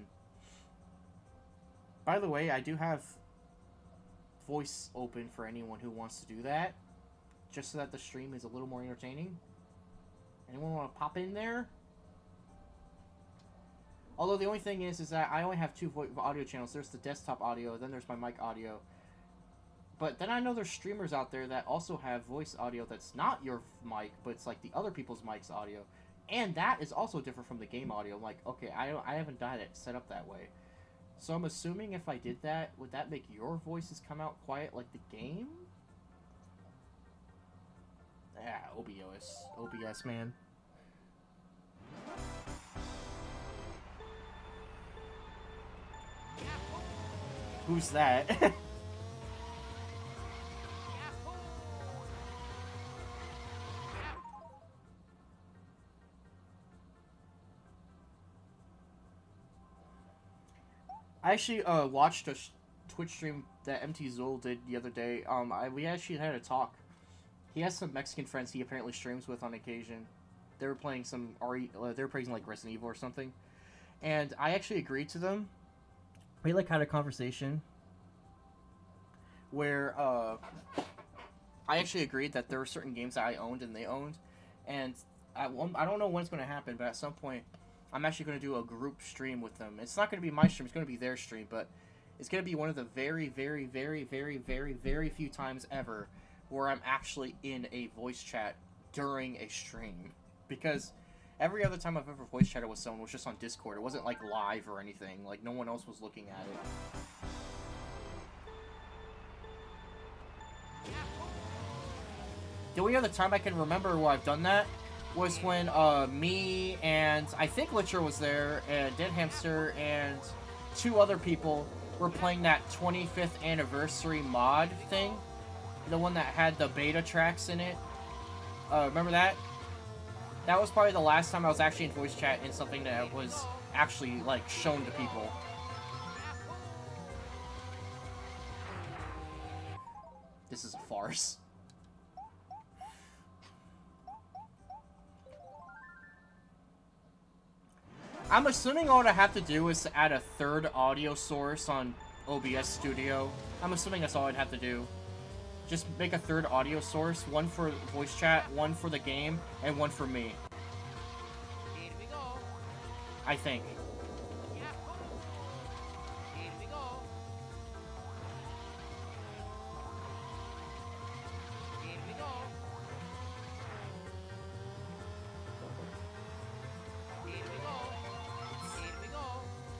By the way, I do have voice open for anyone who wants to do that. Just so that the stream is a little more entertaining. Anyone want to pop in there? Although the only thing is that I only have two audio channels. There's the desktop audio, then there's my mic audio. But then I know there's streamers out there that also have voice audio that's not your mic, but it's like the other people's mic's audio. And that is also different from the game audio. I'm like, okay, I haven't got it set up that way. So I'm assuming if I did that, would that make your voices come out quiet like the game? Yeah, OBS, man. Who's that? I actually watched a Twitch stream that MT Zul did the other day. We actually had a talk. He has some Mexican friends he apparently streams with on occasion. They were playing some they were playing like Resident Evil or something, and I actually agreed to them. We like had a conversation where I actually agreed that there were certain games that I owned and they owned, and I don't know when it's going to happen, but at some point I'm actually going to do a group stream with them. It's not going to be my stream, it's going to be their stream, but it's going to be one of the very, very, very, very, very, very few times ever where I'm actually in a voice chat during a stream. Because every other time I've ever voice chatted with someone was just on Discord. It wasn't like live or anything. Like no one else was looking at it. The only other time I can remember where I've done that was when me and I think Licher was there, and Dead Hamster and 2 other people were playing that 25th anniversary mod thing. The one that had the beta tracks in it. Remember that? That was probably the last time I was actually in voice chat in something that was actually, like, shown to people. This is a farce. I'm assuming all I have to do is to add a third audio source on OBS Studio. I'm assuming that's all I'd have to do. Just make a third audio source, one for voice chat, one for the game, and one for me. Here we go. I think. Yeah. Here we go. Here we go. Here we go. Here we go.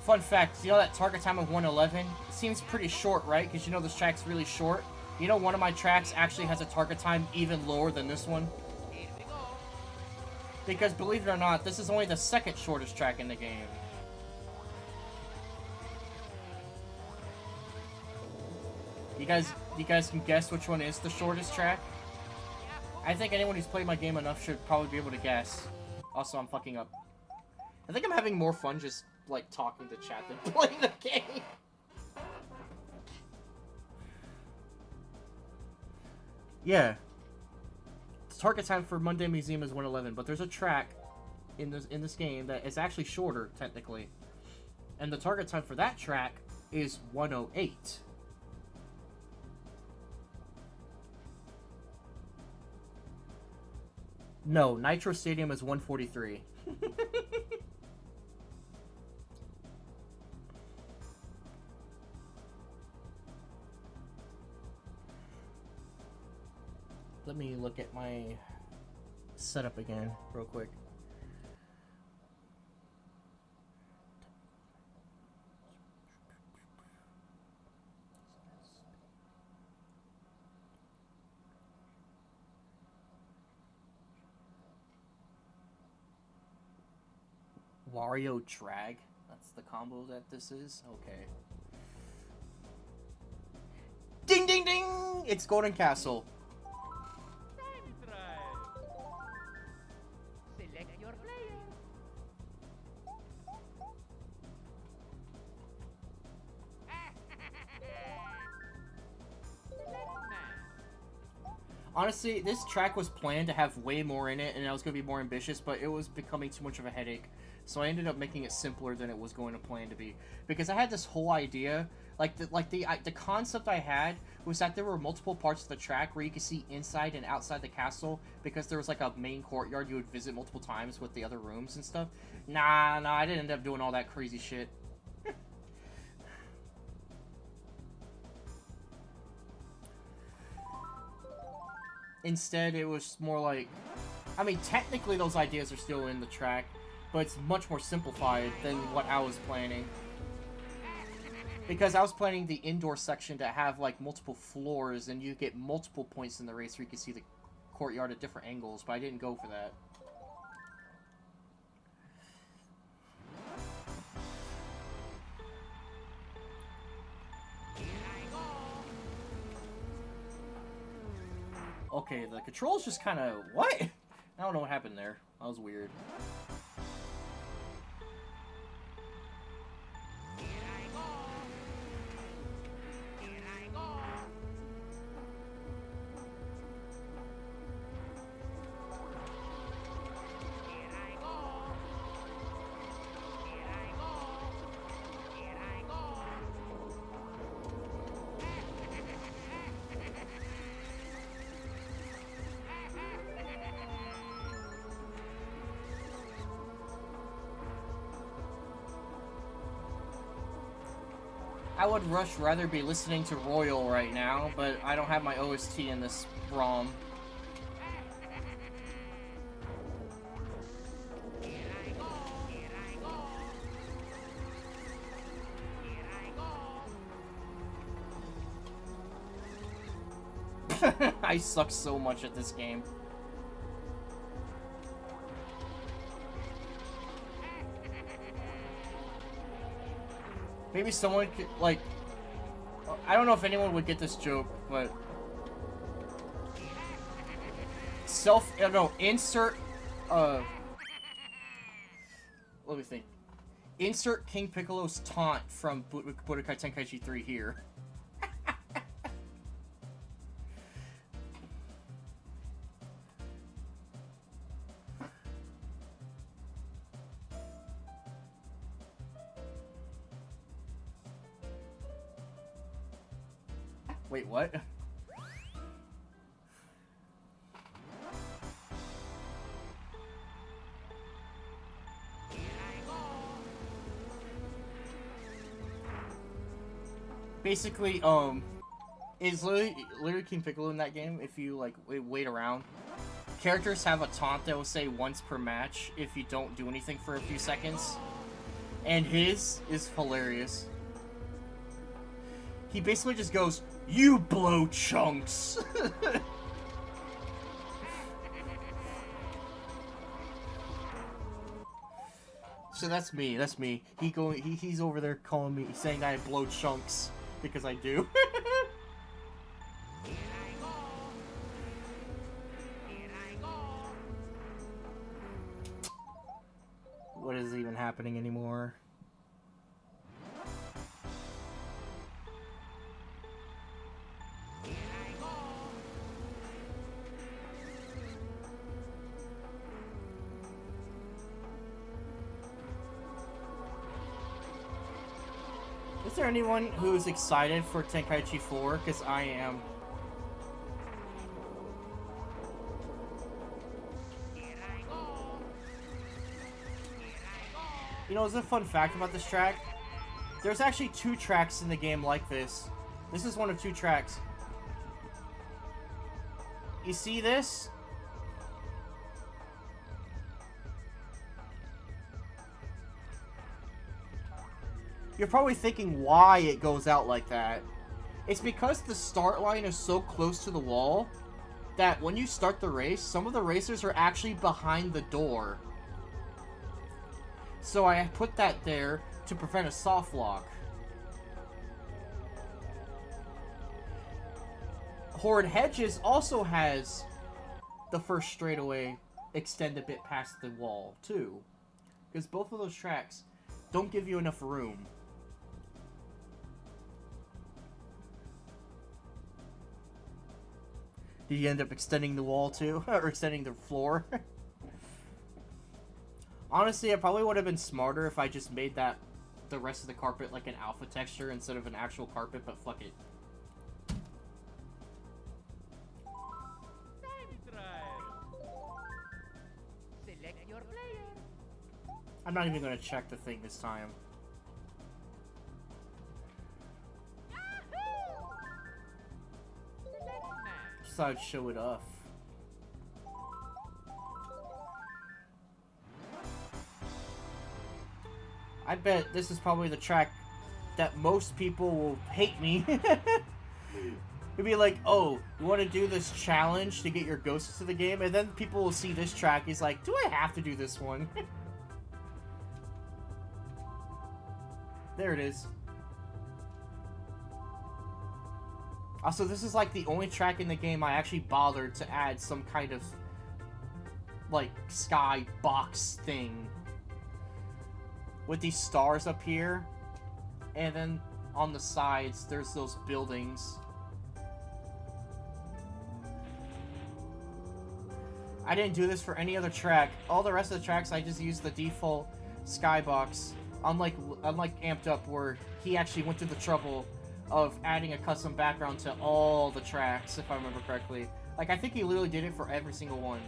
Fun fact, you know that target time of 111? It seems pretty short, right? Because you know this track's really short. You know one of my tracks actually has a target time even lower than this one? Here we go. Because believe it or not, this is only the second shortest track in the game. You guys can guess which one is the shortest track? I think anyone who's played my game enough should probably be able to guess. Also, I'm fucking up. I think I'm having more fun just, like, talking to chat than playing the game. Yeah. The target time for Monday Museum is 111, but there's a track in this game that is actually shorter, technically. And the target time for that track is 108. No, Nitro Stadium is 143. Let me look at my setup again, real quick. Wario Drag? That's the combo that this is? Okay. Ding ding ding! It's Golden Castle. Time trial. Select your player. Select man. Honestly, this track was planned to have way more in it, and I was going to be more ambitious, but it was becoming too much of a headache. So I ended up making it simpler than it was going to plan to be. Because I had this whole idea, the concept I had was that there were multiple parts of the track where you could see inside and outside the castle, because there was like a main courtyard you would visit multiple times with the other rooms and stuff. Nah, I didn't end up doing all that crazy shit. Instead, it was more like... I mean, technically those ideas are still in the track, but it's much more simplified than what I was planning. Because I was planning the indoor section to have, like, multiple floors, and you get multiple points in the race where you can see the courtyard at different angles, but I didn't go for that. Okay, the controls just kind of... What? I don't know what happened there. That was weird. I would rather be listening to Royal right now, but I don't have my OST in this ROM. I suck so much at this game. Maybe someone could, like... I don't know if anyone would get this joke, but... insert... Let me think. Insert King Piccolo's taunt from Budokai Tenkaichi 3 here. Wait, what? Basically, is literally King Piccolo in that game. If you like wait around, characters have a taunt that will say once per match if you don't do anything for a few seconds, and his is hilarious. He basically just goes, "You blow chunks." So that's me. That's me. He's over there calling me, saying that I blow chunks because I do. What is even happening anymore? Is there anyone who's excited for Tenkaichi 4? Because I am. You know, there's a fun fact about this track. There's actually 2 tracks in the game like this. This is one of 2 tracks. You see this? You're probably thinking why it goes out like that. It's because the start line is so close to the wall that when you start the race, some of the racers are actually behind the door. So I put that there to prevent a soft lock. Horde Hedges also has the first straightaway extend a bit past the wall, too. Because both of those tracks don't give you enough room. Did you end up extending the wall, too? Or extending the floor? Honestly, it probably would have been smarter if I just made that the rest of the carpet like an alpha texture instead of an actual carpet, but fuck it. Select your player. I'm not even going to check the thing this time. Just thought I'd show it off. I bet this is probably the track that most people will hate me. It'd be like, oh, you want to do this challenge to get your ghosts to the game? And then people will see this track. He's like, do I have to do this one? There it is. Also, this is like the only track in the game I actually bothered to add some kind of, like, sky box thing. With these stars up here. And then on the sides, there's those buildings. I didn't do this for any other track. All the rest of the tracks, I just used the default skybox. Unlike Amped Up, where he actually went through the trouble of adding a custom background to all the tracks, if I remember correctly. Like, I think he literally did it for every single one.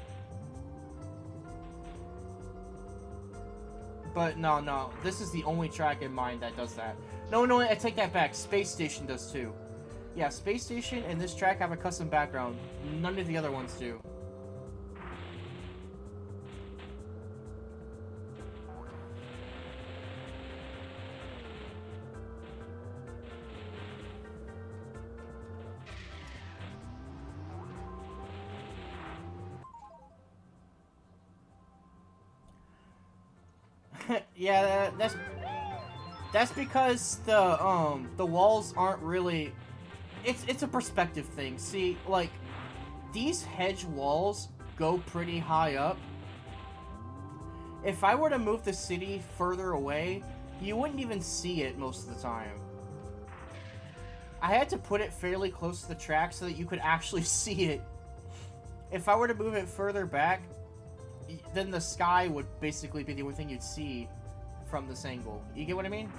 But no, this is the only track in mind that does that. No, I take that back. Space Station does too. Yeah, Space Station and this track have a custom background. None of the other ones do. Yeah, that's because the walls aren't really. It's a perspective thing. See, like these hedge walls go pretty high up. If I were to move the city further away, you wouldn't even see it most of the time. I had to put it fairly close to the track so that you could actually see it. If I were to move it further back, then the sky would basically be the only thing you'd see from this angle. You get what I mean?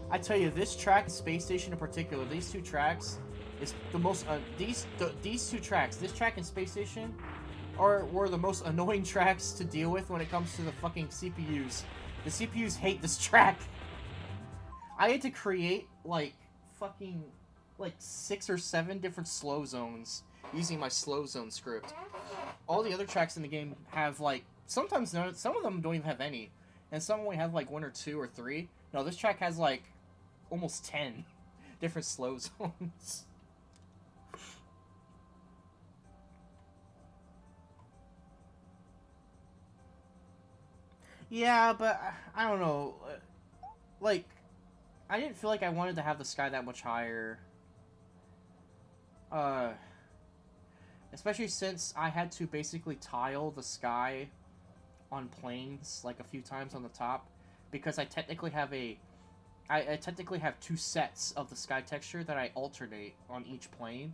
I tell you, this track, Space Station in particular, these two tracks is the most these two tracks, this track and Space Station, were the most annoying tracks to deal with when it comes to the fucking CPUs. The CPUs hate this track. I had to create like fucking like 6 or 7 different slow zones using my slow zone script. All the other tracks in the game have like sometimes none, some of them don't even have any, and some only have like 1 or 2 or 3. No, this track has like almost 10 different slow zones. Yeah, but I don't know. Like, I didn't feel like I wanted to have the sky that much higher. Especially since I had to basically tile the sky on planes like a few times on the top, because I technically have I technically have 2 sets of the sky texture that I alternate on each plane.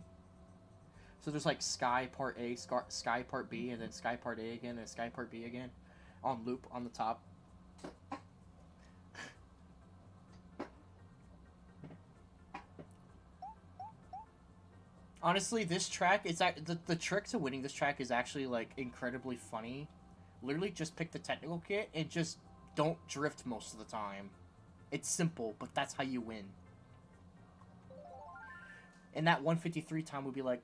So there's like sky part A, sky part B, and then sky part A again, and sky part B again, on loop on the top. Honestly, this track, the trick to winning this track is actually like incredibly funny. Literally just pick the technical kit and just don't drift most of the time. It's simple, but that's how you win. And that 153 time would be like...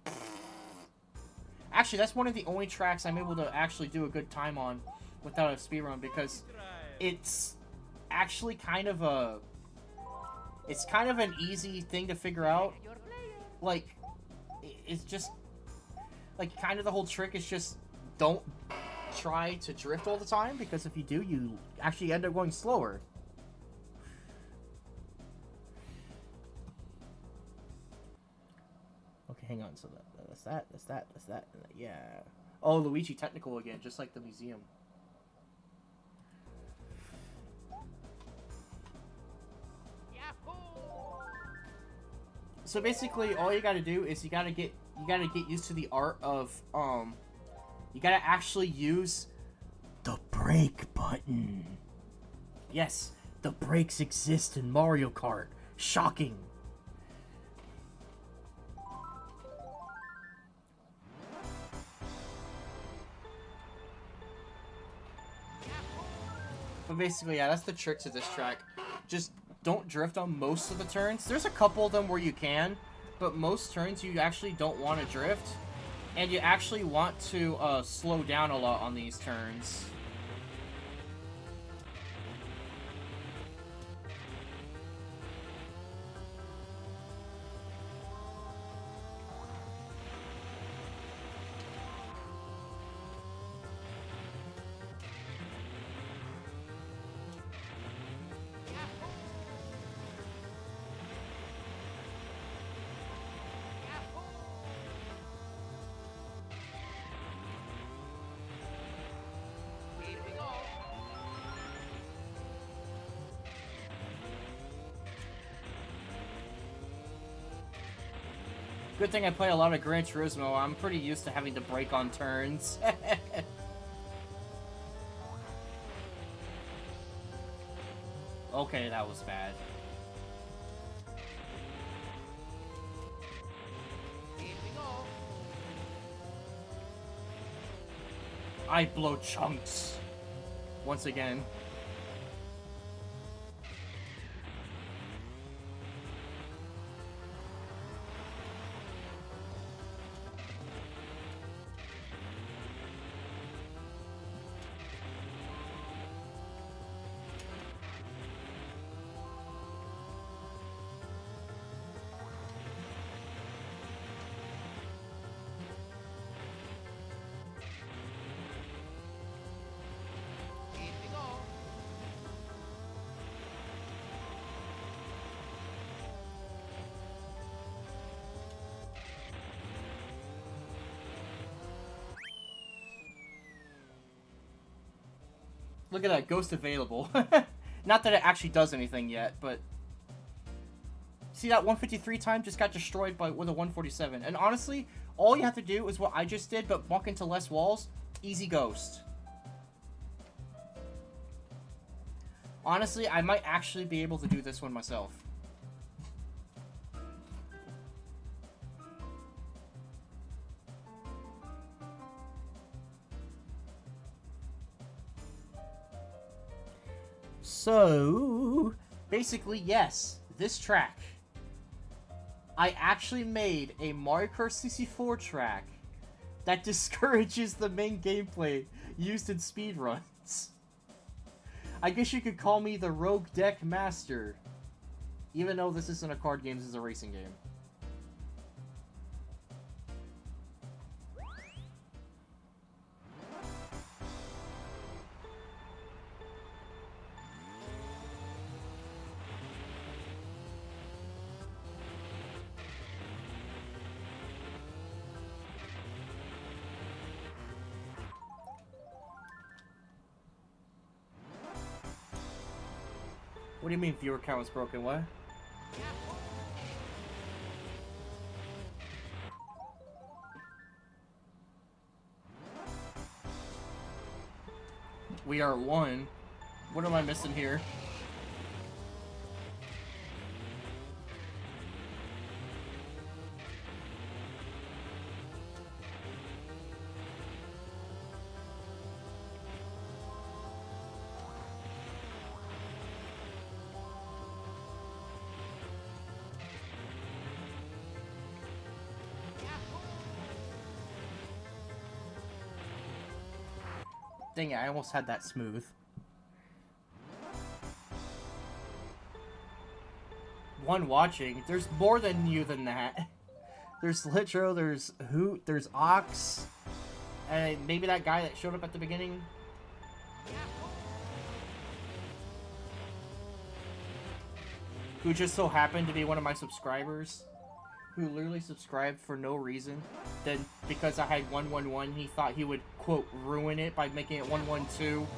Actually, that's one of the only tracks I'm able to actually do a good time on without a speedrun, because it's actually kind of a... It's kind of an easy thing to figure out. Like, it's just... Like, kind of the whole trick is just don't try to drift all the time, because if you do, you actually end up going slower. Okay, hang on. So that's that. Yeah. Oh, Luigi technical again, just like the museum. Yahoo! So basically, all you gotta do is you gotta get used to the art of you gotta actually use the brake button. Yes, the brakes exist in Mario Kart. Shocking. But basically, yeah, that's the trick to this track. Just don't drift on most of the turns. There's a couple of them where you can, but most turns you actually don't want to drift. And you actually want to slow down a lot on these turns. Here we go. Good thing I play a lot of Gran Turismo. I'm pretty used to having to brake on turns. Okay, that was bad. Here we go. I blow chunks. Once again. Look at that, ghost available. Not that it actually does anything yet, but... See that 153 time just got destroyed with a 147. And honestly, all you have to do is what I just did, but walk into less walls. Easy ghost. Honestly, I might actually be able to do this one myself. So, basically, yes, this track. I actually made a Mario Kart 64 track that discourages the main gameplay used in speedruns. I guess you could call me the Rogue Deck Master. Even though this isn't a card game, this is a racing game. What do you mean viewer count was broken? What? We are one. What am I missing here? Dang it, I almost had that smooth. One watching? There's more than you than that. There's Litro, there's Hoot, there's Ox, and maybe that guy that showed up at the beginning. Who just so happened to be one of my subscribers. Who literally subscribed for no reason. Then, because I had 111, he thought he would, quote, ruin it by making it 112.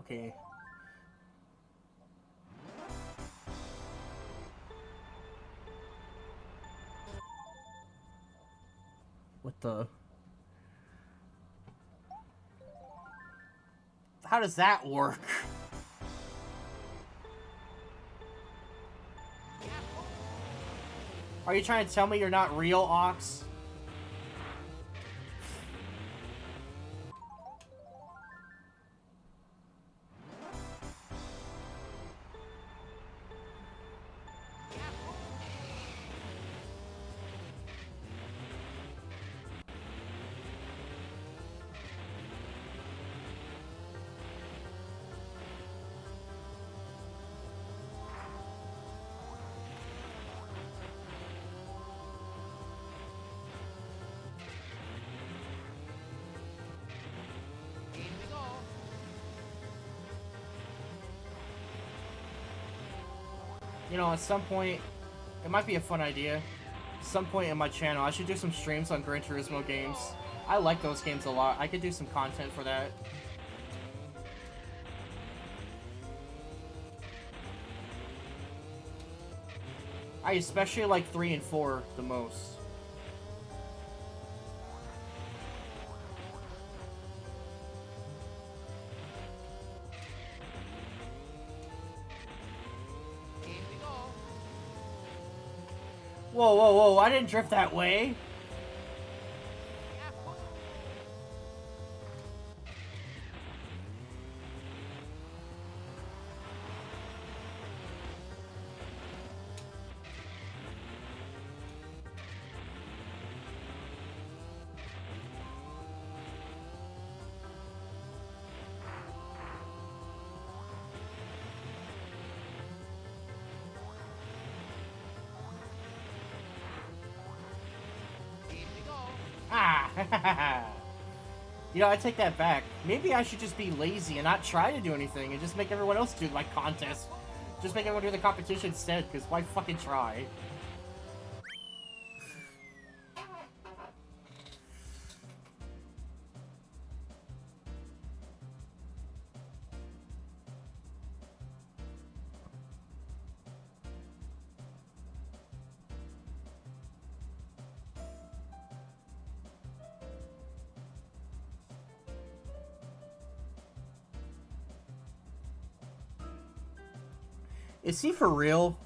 Okay. What the? How does that work? Are you trying to tell me you're not real, Ox? You know, at some point, it might be a fun idea. At some point in my channel, I should do some streams on Gran Turismo games. I like those games a lot. I could do some content for that. I especially like 3 and 4 the most. Whoa, whoa, whoa, I didn't drift that way! Ah! You know, I take that back. Maybe I should just be lazy and not try to do anything and just make everyone else do, like, contests. Just make everyone do the competition instead, because why fucking try? Is he for real?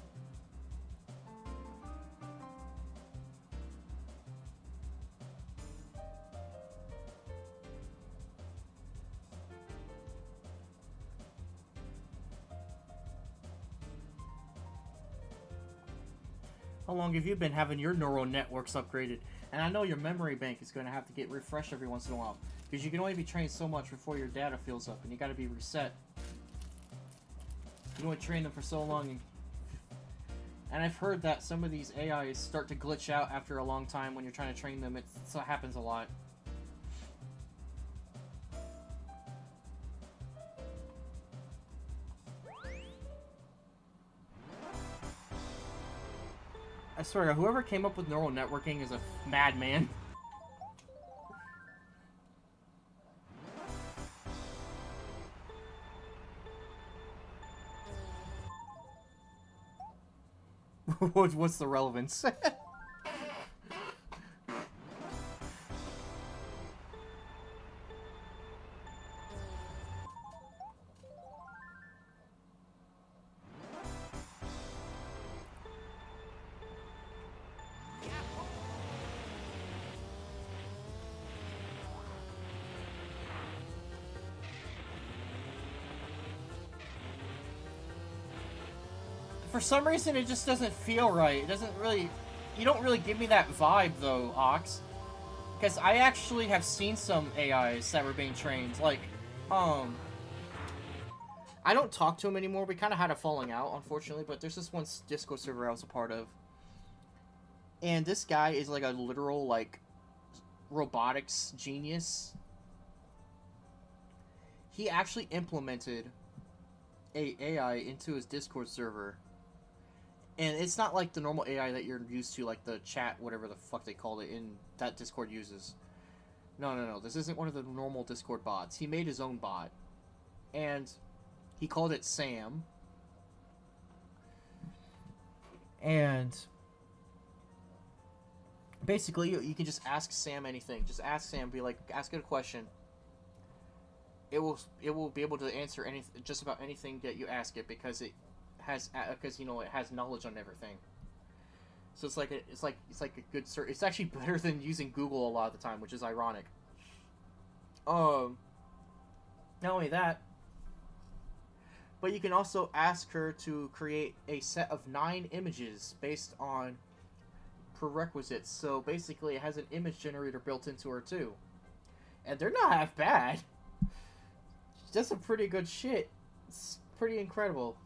How long have you been having your neural networks upgraded? And I know your memory bank is going to have to get refreshed every once in a while. Because you can only be trained so much before your data fills up. And you got to be reset. You can only train them for so long. And I've heard that some of these AIs start to glitch out after a long time when you're trying to train them. It happens a lot. I swear to God, whoever came up with neural networking is a madman. What's the relevance? For some reason, it just doesn't feel right. It doesn't really... You don't really give me that vibe, though, Ox. Because I actually have seen some AIs that were being trained. Like, I don't talk to him anymore. We kind of had a falling out, unfortunately. But there's this one Discord server I was a part of. And this guy is like a literal, like, robotics genius. He actually implemented a AI into his Discord server. And it's not like the normal AI that you're used to, like the chat, whatever the fuck they call it, in that Discord uses. No. This isn't one of the normal Discord bots. He made his own bot. And he called it Sam. And basically, you can just ask Sam anything. Just ask Sam, be like, ask it a question. It will be able to answer just about anything that you ask it because it has it has knowledge on everything. So it's like a good search. It's actually better than using Google a lot of the time, which is ironic. Not only that, but you can also ask her to create a set of 9 images based on prerequisites. So basically, it has an image generator built into her too, and they're not half bad. She does some pretty good shit. It's pretty incredible.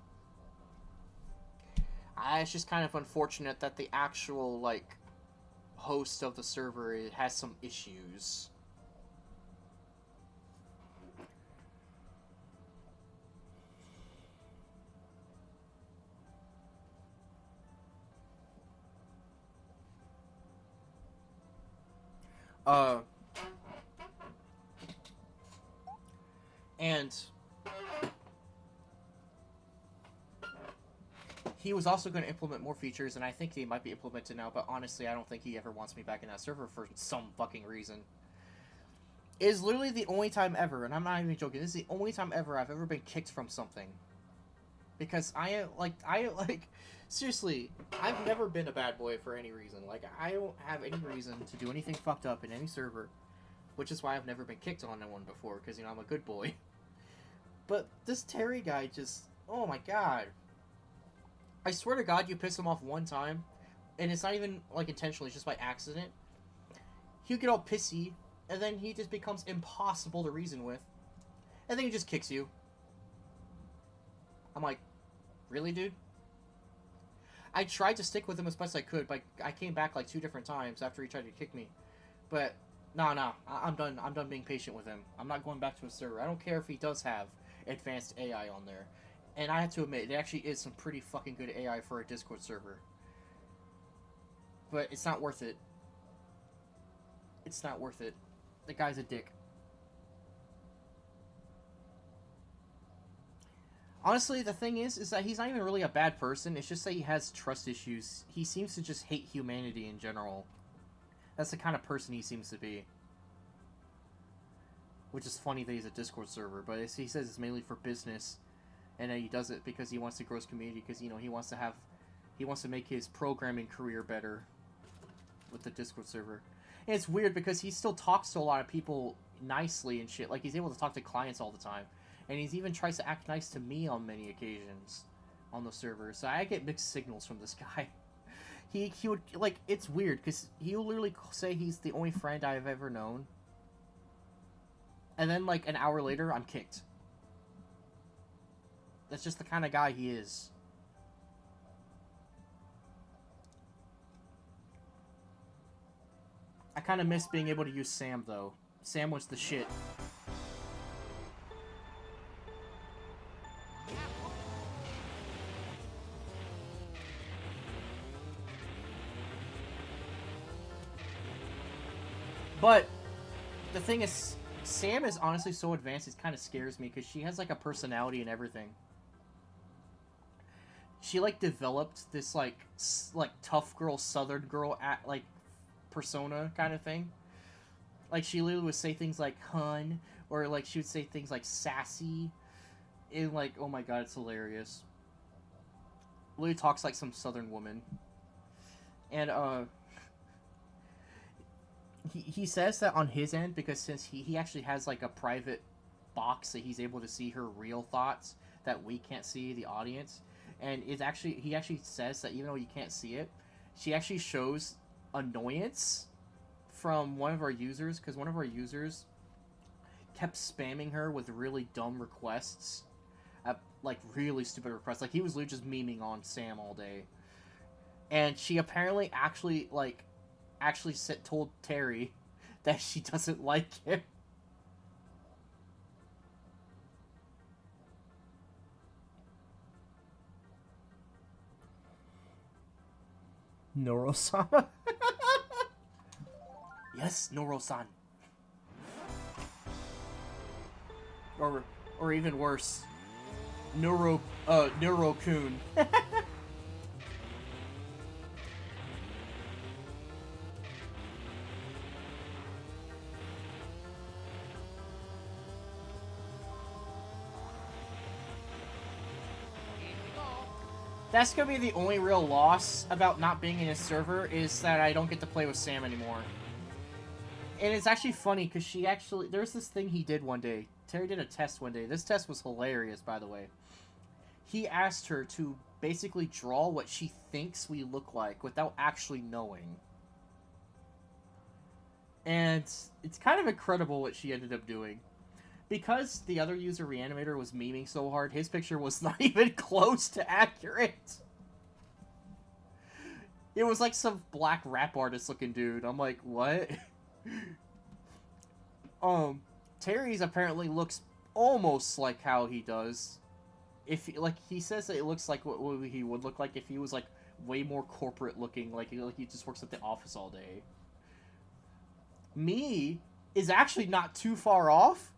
It's just kind of unfortunate that the actual, like, host of the server has some issues. And he was also going to implement more features, and I think they might be implemented now, but honestly, I don't think he ever wants me back in that server for some fucking reason. It is literally the only time ever, and I'm not even joking, this is the only time ever I've ever been kicked from something. Because seriously, I've never been a bad boy for any reason. Like, I don't have any reason to do anything fucked up in any server, which is why I've never been kicked on one before, because, I'm a good boy. But this Terry guy just, oh my god. I swear to God, you piss him off one time, and it's not even, like, intentionally, it's just by accident. He'll get all pissy, and then he just becomes impossible to reason with. And then he just kicks you. I'm like, really, dude? I tried to stick with him as best I could, but I came back, like, 2 different times after he tried to kick me. But No. I'm done. I'm done being patient with him. I'm not going back to a server. I don't care if he does have advanced AI on there. And I have to admit, there actually is some pretty fucking good AI for a Discord server. But it's not worth it. It's not worth it. The guy's a dick. Honestly, the thing is that he's not even really a bad person. It's just that he has trust issues. He seems to just hate humanity in general. That's the kind of person he seems to be. Which is funny that he's a Discord server, but he says it's mainly for business, and he does it because he wants to grow his community. Because he wants to make his programming career better with the Discord server. And it's weird because he still talks to a lot of people nicely and shit. Like he's able to talk to clients all the time. And he's even tries to act nice to me on many occasions on the server. So I get mixed signals from this guy. He would, like, it's weird, because he'll literally say he's the only friend I've ever known. And then, like, an hour later, I'm kicked. That's just the kind of guy he is. I kind of miss being able to use Sam, though. Sam was the shit. But the thing is, Sam is honestly so advanced, it kind of scares me because she has like a personality and everything. She like developed this like tough girl, southern girl like persona kind of thing. Like she literally would say things like "hun" or like she would say things like "sassy," and like, oh my god, it's hilarious. Literally talks like some southern woman, and he says that on his end because since he actually has like a private box that he's able to see her real thoughts that we can't see, the audience, and it's actually he actually says that even though you can't see it, she actually shows annoyance from one of our users because one of our users kept spamming her with really dumb requests, like really stupid requests. Like he was literally just memeing on Sam all day, and she apparently actually told Terry that she doesn't like him. Noro-san. Yes, Noro-san. Or even worse, Noro-kun. That's gonna be the only real loss about not being in a server is that I don't get to play with Sam anymore. And it's actually funny because there's this thing he did one day. Terry did a test one day. This test was hilarious, by the way. He asked her to basically draw what she thinks we look like without actually knowing. And it's kind of incredible what she ended up doing. Because the other user, Reanimator, was memeing so hard, his picture was not even close to accurate. It was like some black rap artist looking dude. I'm like, what? Terry's apparently looks almost like how he does. If like he says that it looks like what he would look like if he was like way more corporate looking, like he just works at the office all day. Me is actually not too far off.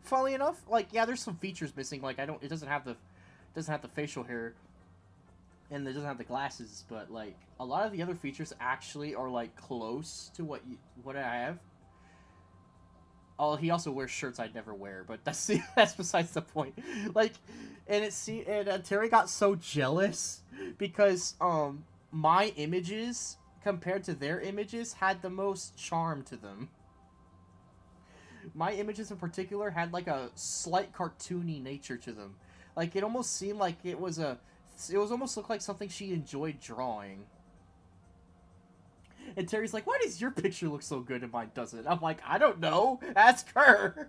Funnily enough, like yeah, there's some features missing. Like it doesn't have the facial hair, and it doesn't have the glasses. But like a lot of the other features actually are like close to what I have. Oh, he also wears shirts I'd never wear, but that's besides the point. Like, and Terry got so jealous because my images compared to their images had the most charm to them. My images in particular had like a slight cartoony nature to them. Like it almost seemed like it was almost looked like something she enjoyed drawing. And Terry's like, why does your picture look so good and mine doesn't? I'm like, I don't know. Ask her.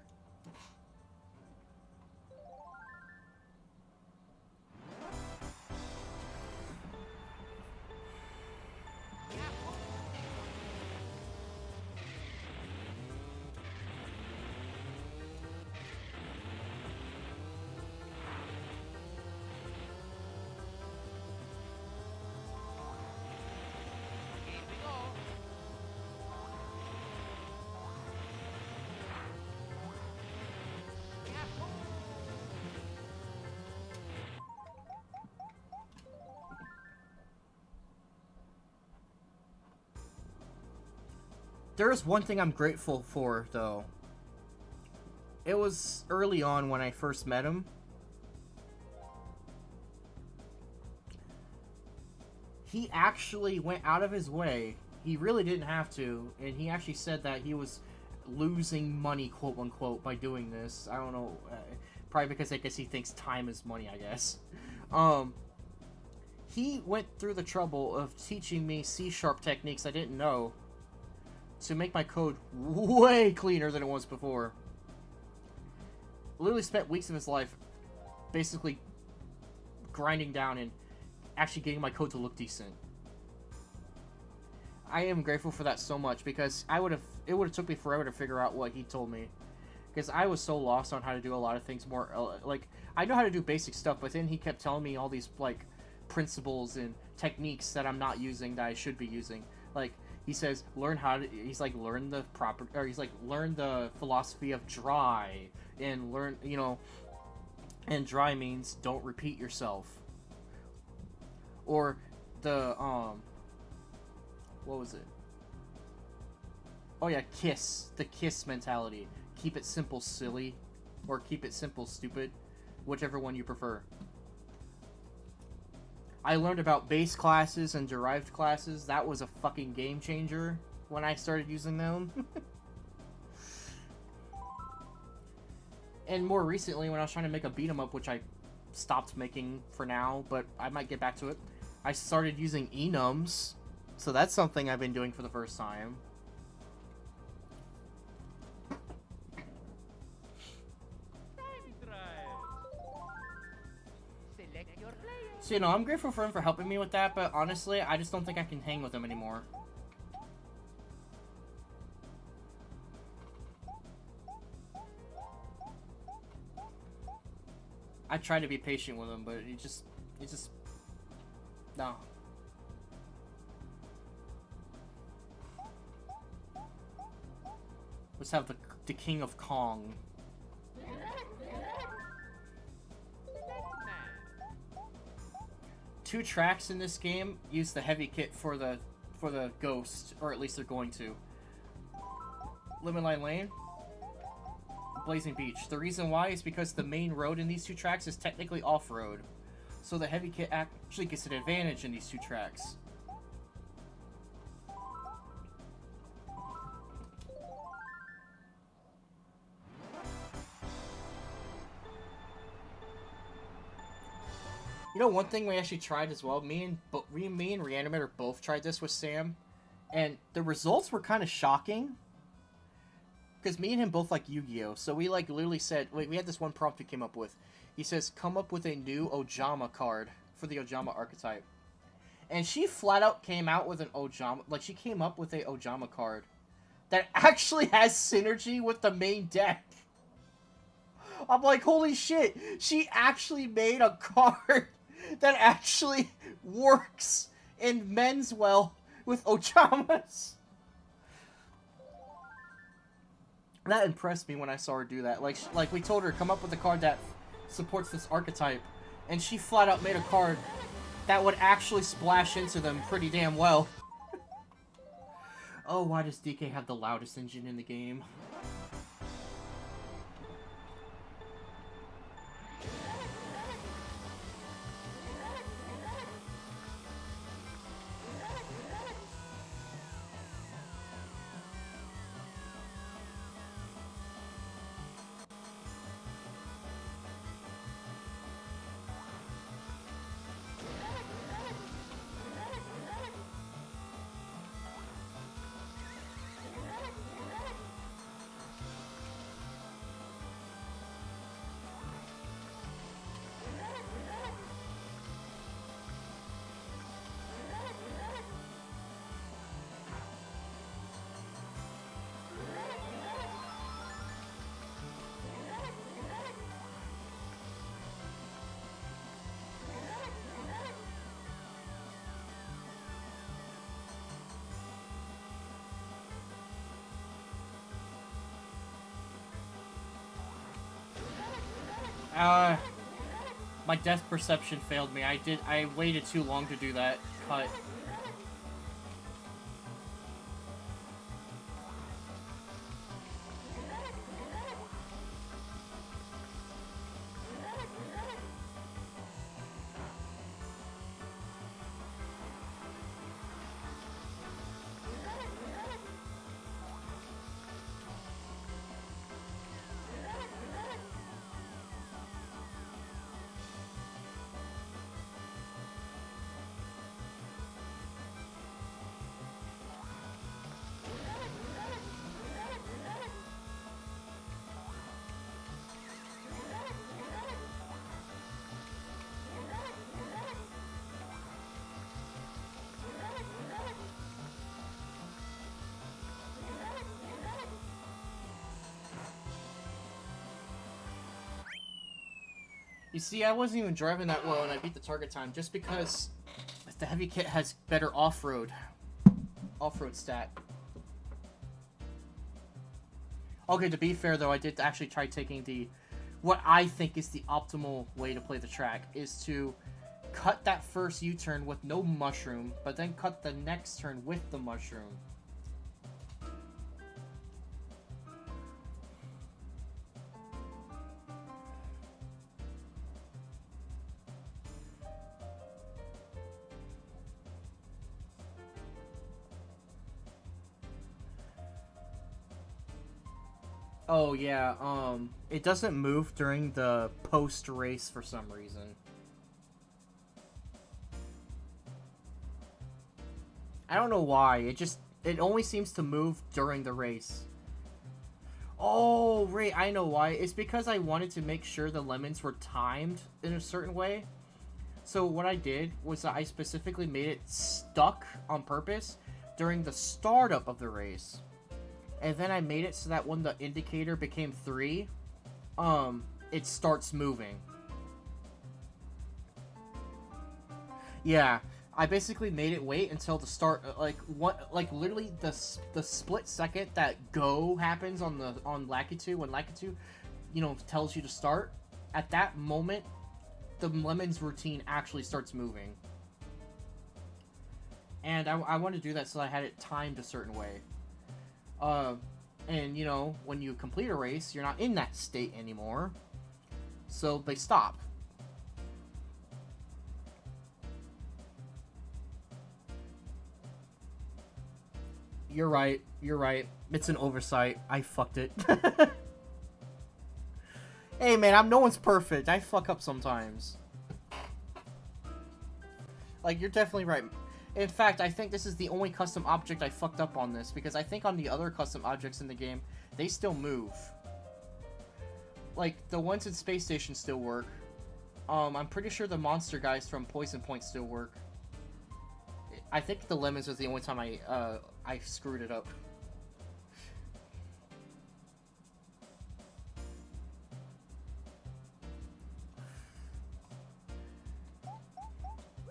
There is one thing I'm grateful for, though. It was early on when I first met him. He actually went out of his way. He really didn't have to, and he actually said that he was losing money, quote unquote, by doing this. I don't know, probably because I guess he thinks time is money, I guess. He went through the trouble of teaching me C# techniques I didn't know to make my code way cleaner than it was before. Literally spent weeks of his life basically grinding down and actually getting my code to look decent. I am grateful for that so much, because it would have took me forever to figure out what he told me, because I was so lost on how to do a lot of things more, like, I know how to do basic stuff, but then he kept telling me all these, like, principles and techniques that I'm not using that I should be using. Like, he says, learn the philosophy of dry, and learn, you know, and dry means don't repeat yourself. Or the, what was it? Oh yeah, KISS. The KISS mentality. Keep it simple, silly. Or keep it simple, stupid. Whichever one you prefer. I learned about base classes and derived classes. That was a fucking game changer when I started using them. And more recently, when I was trying to make a beat 'em up, which I stopped making for now, but I might get back to it, I started using enums. So that's something I've been doing for the first time. So, you know, I'm grateful for him for helping me with that, but honestly, I just don't think I can hang with him anymore. I try to be patient with him, but it just, no. Let's have the King of Kong. Two tracks in this game use the heavy kit for the ghost, or at least they're going to. Lemon Line Lane, Blazing Beach. The reason why is because the main road in these two tracks is technically off-road, so the heavy kit actually gets an advantage in these two tracks. You know, one thing we actually tried as well, me and Reanimator both tried this with Sam, and the results were kind of shocking. Because me and him both like Yu-Gi-Oh! So we like literally said, we had this one prompt we came up with. He says, come up with a new Ojama card for the Ojama archetype. And she flat out came out with an Ojama, like she came up with a Ojama card that actually has synergy with the main deck. I'm like, holy shit, she actually made a card that actually works and mends well with Ojamas. That impressed me when I saw her do that. Like we told her, come up with a card that supports this archetype, and she flat out made a card that would actually splash into them pretty damn well. Oh, why does DK have the loudest engine in the game? My depth perception failed me. I waited too long to do that cut. You see, I wasn't even driving that well and I beat the target time just because the heavy kit has better off-road stat. Okay, to be fair though, I did actually try taking what I think is the optimal way to play the track is to cut that first U-turn with no mushroom, but then cut the next turn with the mushroom. Oh yeah, it doesn't move during the post-race for some reason. I don't know why, it only seems to move during the race. Oh, right, I know why. It's because I wanted to make sure the lemons were timed in a certain way. So what I did was I specifically made it stuck on purpose during the startup of the race. And then I made it so that when the indicator became 3, it starts moving. Yeah, I basically made it wait until the start, literally the split second that go happens on Lakitu, when Lakitu, tells you to start. At that moment, the lemons routine actually starts moving. And I want to do that so I had it timed a certain way. And when you complete a race, you're not in that state anymore. So they stop. You're right. It's an oversight. I fucked it. Hey man, no one's perfect. I fuck up sometimes. Like, you're definitely right. In fact, I think this is the only custom object I fucked up on this, because I think on the other custom objects in the game, they still move. Like, the ones in Space Station still work. I'm pretty sure the monster guys from Poison Point still work. I think the lemons was the only time I screwed it up.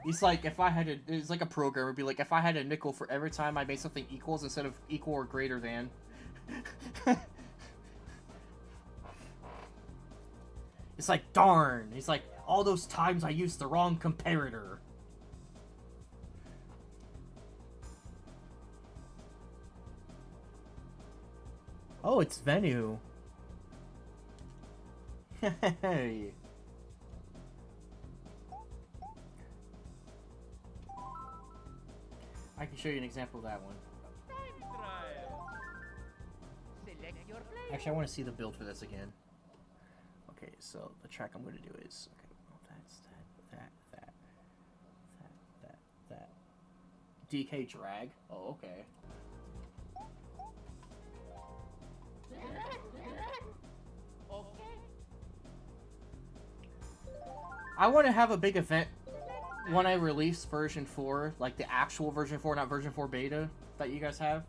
It's like it's like a programmer would be like, if I had a nickel for every time I made something equals instead of equal or greater than. It's like, darn. It's like, all those times I used the wrong comparator. Oh, it's Venu. Hey. I can show you an example of that one. Actually, I want to see the build for this again. Okay, so the track I'm going to do is... Okay, well, that's that. DK drag? Oh, okay. I want to have a big event when I release version 4, like the actual version 4, not version 4 beta that you guys have.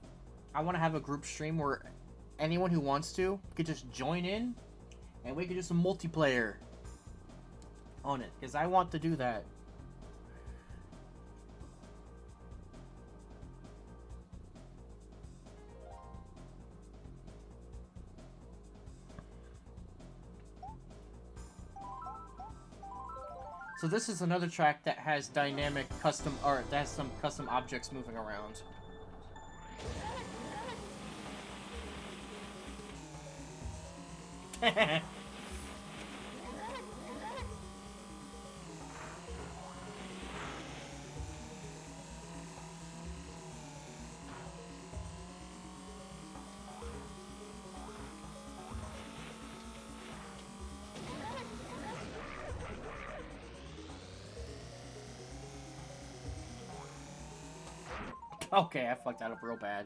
I want to have a group stream where anyone who wants to could just join in and we could do some multiplayer on it, because I want to do that. So this is another track that has dynamic custom art, that has some custom objects moving around. Okay, I fucked that up real bad.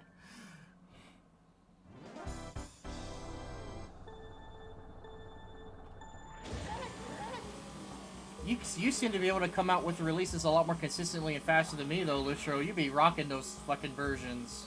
You seem to be able to come out with releases a lot more consistently and faster than me, though, Lutro. You be rocking those fucking versions.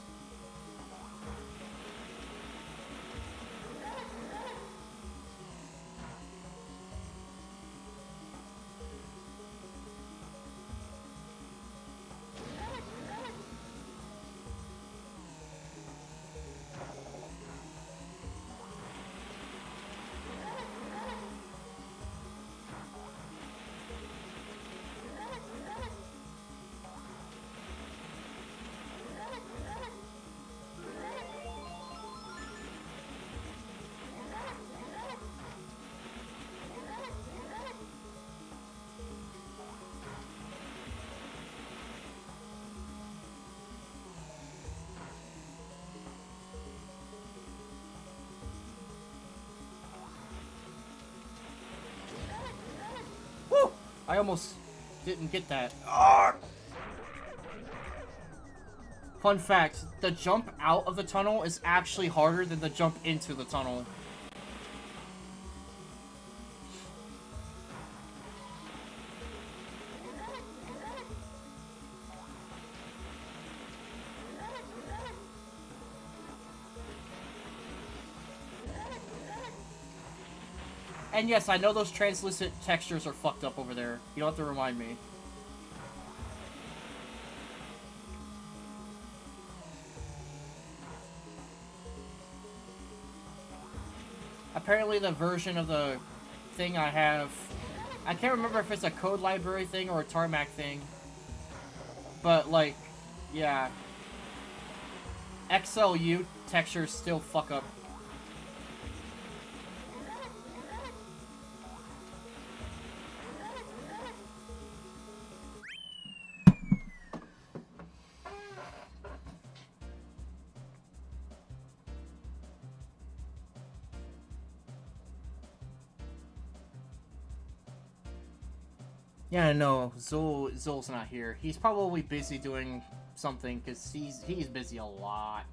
I almost didn't get that. Arrgh! Fun fact, the jump out of the tunnel is actually harder than the jump into the tunnel. And yes, I know those translucent textures are fucked up over there. You don't have to remind me. Apparently the version of the thing I have... I can't remember if it's a code library thing or a tarmac thing. But, like, yeah. XLU textures still fuck up. Yeah, no, Zol's not here. He's probably busy doing something, because he's busy a lot.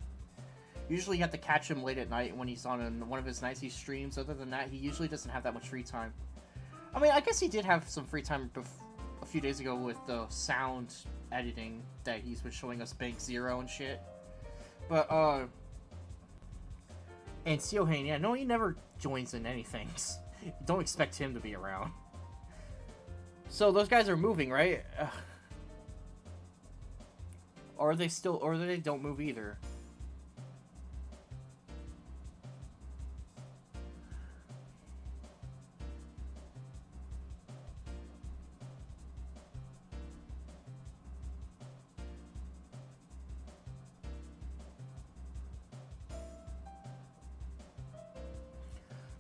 Usually you have to catch him late at night when he's on one of his nights he streams. Other than that, he usually doesn't have that much free time. I mean, I guess he did have some free time a few days ago with the sound editing that he's been showing us Bank Zero and shit. But, and Siohane, yeah, no, he never joins in anything. Don't expect him to be around. So those guys are moving, right? Or they don't move either.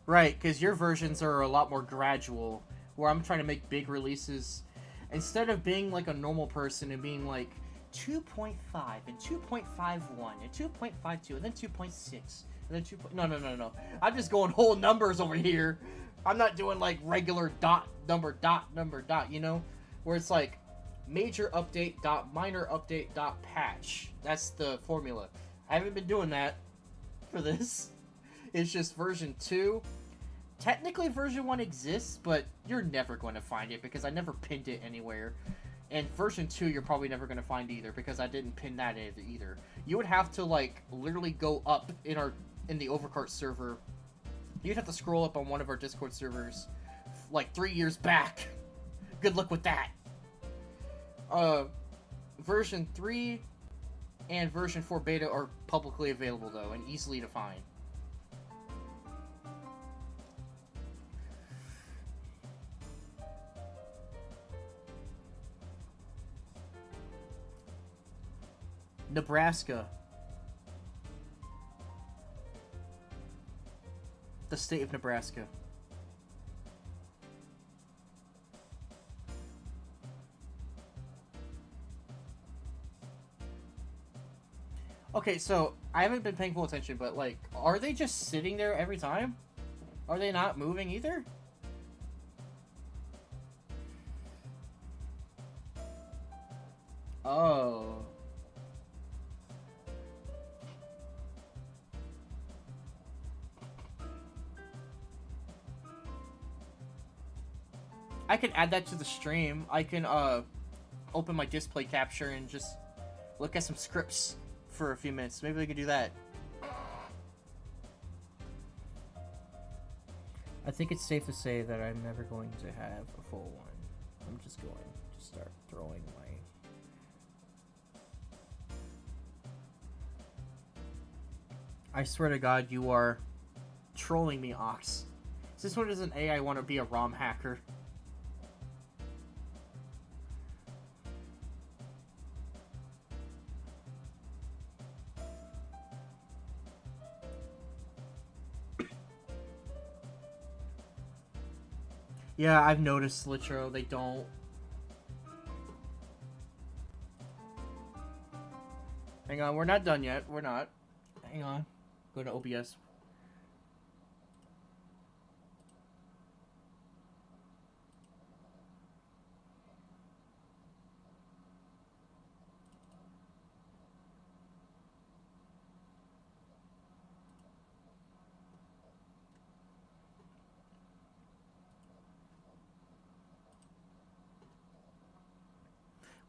Right, because your versions are a lot more gradual, where I'm trying to make big releases. Instead of being like a normal person and being like 2.5 and 2.51 and 2.52 and then 2.6 and then 2. No. I'm just going whole numbers over here. I'm not doing like regular dot, number, dot, you know? Where it's like major update, dot, minor update, dot, patch. That's the formula. I haven't been doing that for this. It's just version 2. Technically version 1 exists, but you're never going to find it because I never pinned it anywhere. And version 2 you're probably never going to find either because I didn't pin that either. You would have to like literally go up in the Overcart server. You'd have to scroll up on one of our Discord servers like 3 years back. Good luck with that. Version 3 and version 4 beta are publicly available though and easily to find. Nebraska. The state of Nebraska. Okay, so I haven't been paying full attention, but like, are they just sitting there every time? Are they not moving either? Oh. I can add that to the stream. I can open my display capture and just look at some scripts for a few minutes. Maybe we could do that. I think it's safe to say that I'm never going to have a full one. I'm just going to start throwing my... I swear to God, you are trolling me, Ox. Since when does an AI want to be a ROM hacker? Yeah, I've noticed, Litro, they don't. Hang on, we're not done yet. We're not. Hang on. Go to OBS.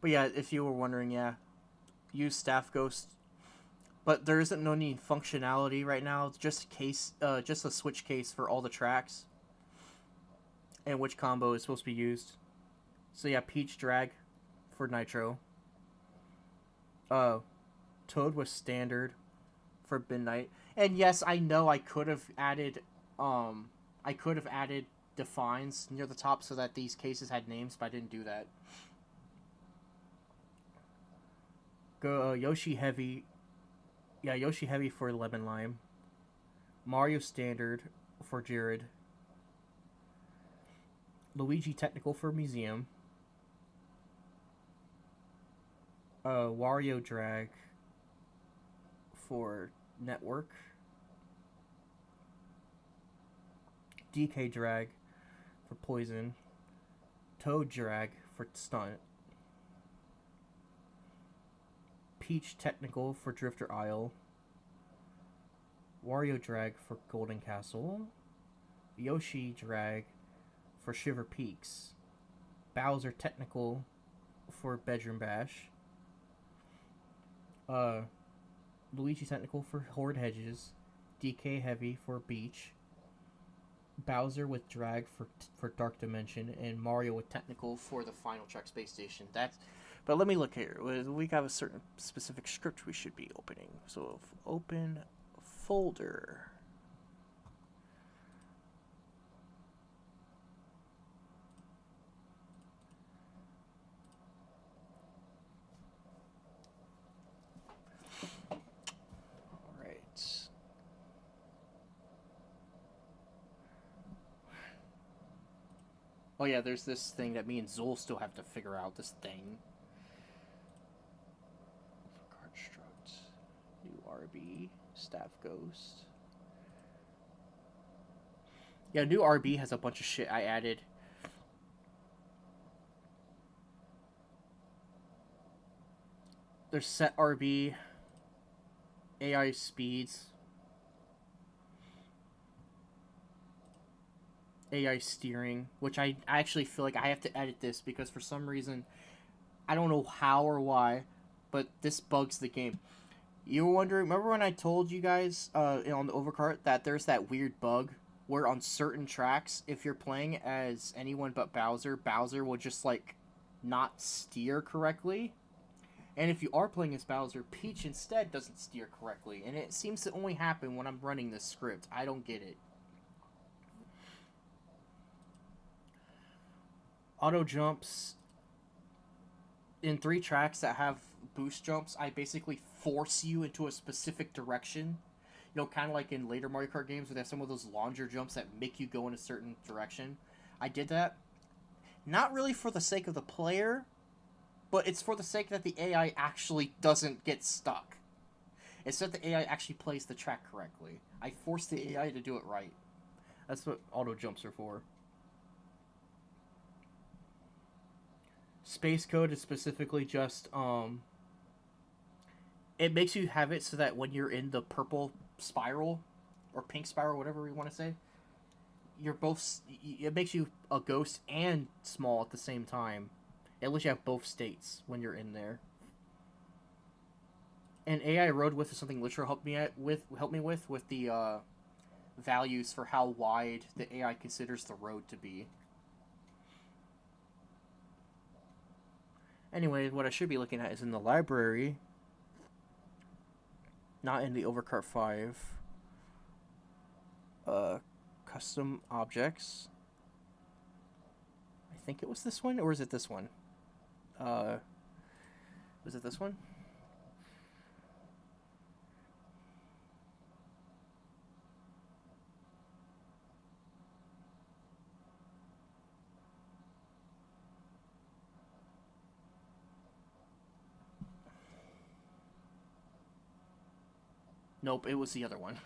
But yeah, if you were wondering, yeah, use Staff Ghost. But there isn't any functionality right now. Just just a switch case for all the tracks and which combo is supposed to be used. So yeah, Peach Drag for Nitro. Toad was standard for Midnight. And yes, I know I could have added defines near the top so that these cases had names, but I didn't do that. Go Yoshi Heavy. Yeah, Yoshi Heavy for Lemon Lime. Mario Standard for Jerod. Luigi Technical for Museum. Wario Drag for Network. DK Drag for Poison. Toad Drag for Stunt. Peach Technical for Drifter Isle. Wario Drag for Golden Castle. Yoshi Drag for Shiver Peaks. Bowser Technical for Bedroom Bash. Luigi Technical for Horde Hedges. DK Heavy for Beach. Bowser with Drag for Dark Dimension, and Mario with Technical for the final track Space Station. But let me look here. We have a certain specific script we should be opening. So open folder. All right. Oh yeah, there's this thing that me and Zol still have to figure out. This thing. Card struct. New RB. Staff Ghost. Yeah, new RB has a bunch of shit I added. There's set RB. AI speeds. AI steering, which I actually feel like I have to edit this because for some reason, I don't know how or why, but this bugs the game. You were wondering, remember when I told you guys on the Overcart that there's that weird bug where on certain tracks, if you're playing as anyone but Bowser, Bowser will just like not steer correctly? And if you are playing as Bowser, Peach instead doesn't steer correctly, and it seems to only happen when I'm running this script. I don't get it. Auto jumps in 3 tracks that have boost jumps, I basically force you into a specific direction. You know, kind of like in later Mario Kart games where they have some of those longer jumps that make you go in a certain direction. I did that. Not really for the sake of the player, but it's for the sake that the AI actually doesn't get stuck. It's that the AI actually plays the track correctly. I force the AI to do it right. That's what auto jumps are for. Space code is specifically just it makes you have it so that when you're in the purple spiral or pink spiral, whatever you want to say, you're both. It makes you a ghost and small at the same time. At least you have both states when you're in there. And AI Road Width is something Literal helped me with the values for how wide the AI considers the road to be. Anyway, what I should be looking at is in the library, not in the Overcart 5. Custom objects. I think it was this one, or is it this one? Was it this one? Nope, it was the other one.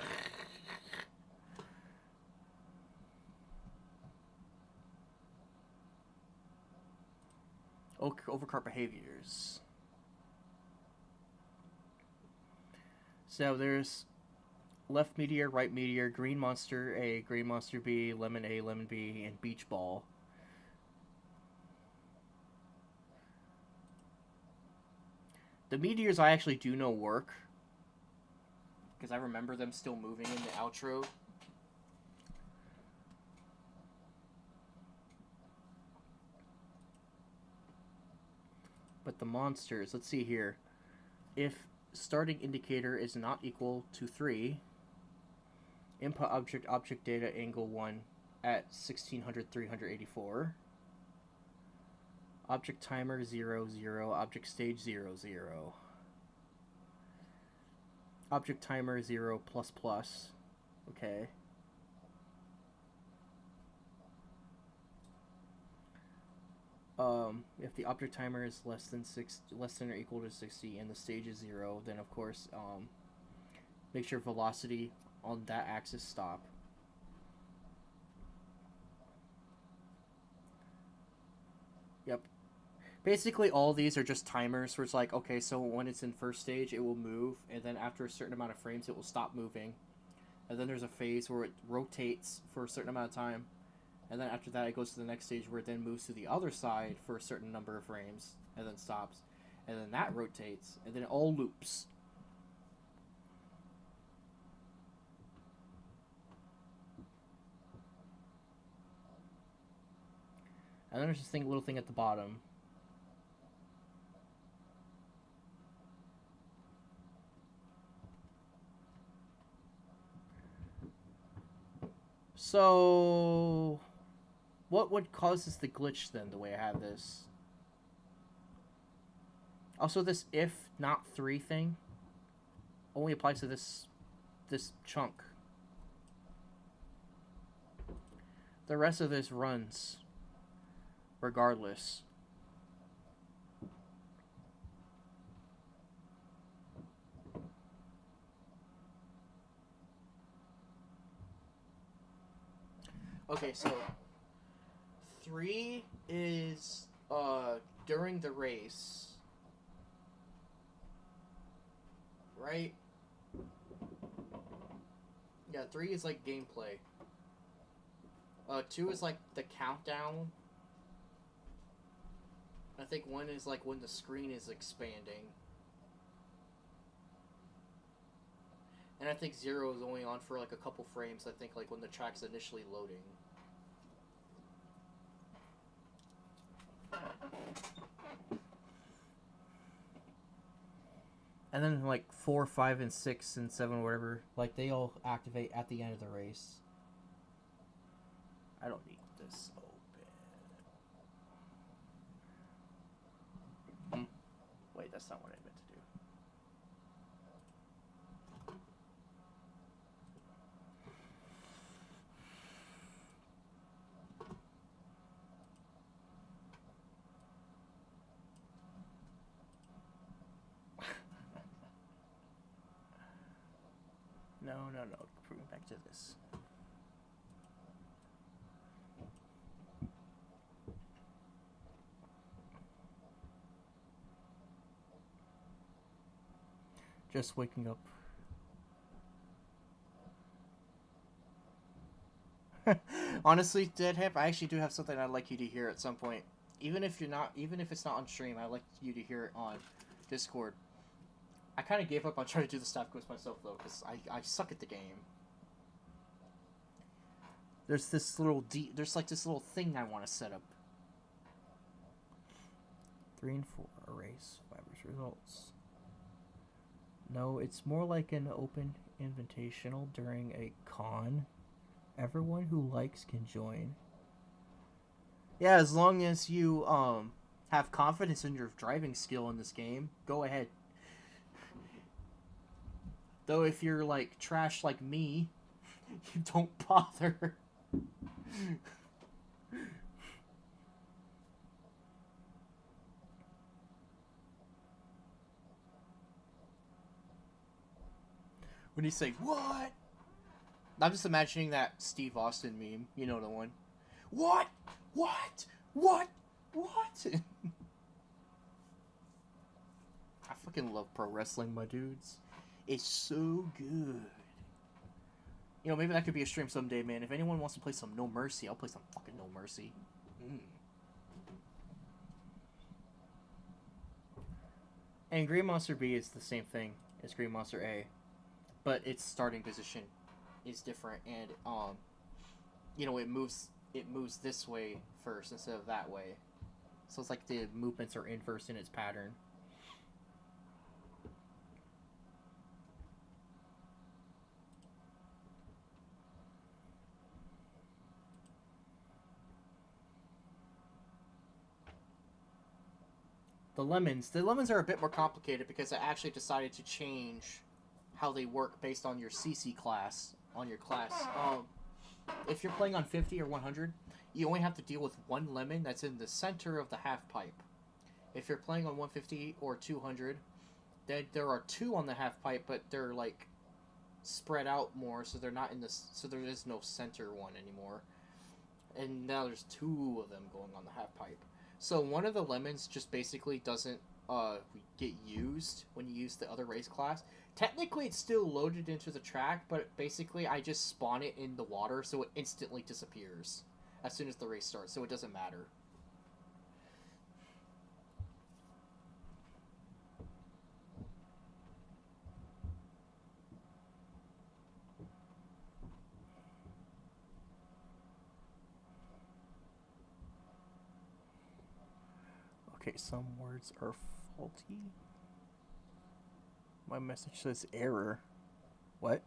Overcart behaviors. So there's left meteor, right meteor, green monster A, green monster B, lemon A, lemon B, and beach ball. The meteors I actually do know work. Because I remember them still moving in the outro. But the monsters, let's see here. If starting indicator is not equal to 3, input object data angle 1 at 1600 384. Object timer 0 0, object stage 0 0. Object timer 0 plus plus. Okay. If the object timer is less than or equal to 60 and the stage is 0, then of course make sure velocity on that axis stop. Yep. Basically all these are just timers where it's like, okay, so when it's in first stage it will move, and then after a certain amount of frames it will stop moving. And then there's a phase where it rotates for a certain amount of time. And then after that, it goes to the next stage where it then moves to the other side for a certain number of frames, and then stops. And then that rotates, and then it all loops. And then there's this little thing at the bottom. So what would cause this to glitch then, the way I have this? Also, this if not 3 thing only applies to this chunk. The rest of this runs regardless. Okay, so 3 is during the race, right? Yeah, 3 is like gameplay. 2 is like the countdown. I think 1 is like when the screen is expanding. And I think 0 is only on for like a couple frames, I think, like when the track's initially loading. And then like 4, 5, and 6, and 7, whatever, like they all activate at the end of the race. I don't need this open. Wait, that's not what I meant to do. No. Bring back to this. Just waking up. Honestly, Deadhip, I actually do have something I'd like you to hear at some point. Even if it's not on stream, I'd like you to hear it on Discord. I kind of gave up on trying to do the staff quiz myself though, because I suck at the game. There's this little there's like this little thing I want to set up. 3 and 4 erase Fiber's results. No, it's more like an open invitational during a con. Everyone who likes can join. Yeah, as long as you have confidence in your driving skill in this game, go ahead. Though if you're like trash like me, you don't bother. When you say, what? I'm just imagining that Steve Austin meme. You know the one. What? What? What? What? I fucking love pro wrestling, my dudes. It's so good. You know, maybe that could be a stream someday, man. If anyone wants to play some No Mercy, I'll play some fucking No Mercy. And Green Monster B is the same thing as Green Monster A, but its starting position is different, and it moves this way first instead of that way. So it's like the movements are inverse in its pattern. The lemons are a bit more complicated because I actually decided to change how they work based on your CC class, on your class. If you're playing on 50 or 100, you only have to deal with one lemon that's in the center of the half pipe. If you're playing on 150 or 200, then there are two on the half pipe, but they're like spread out more, so they're not in this. So there is no center one anymore. And now there's two of them going on the half pipe. So one of the lemons just basically doesn't get used when you use the other race class. Technically, it's still loaded into the track, but basically I just spawn it in the water, so it instantly disappears as soon as the race starts, so it doesn't matter. Okay, some words are faulty. My message says error. What?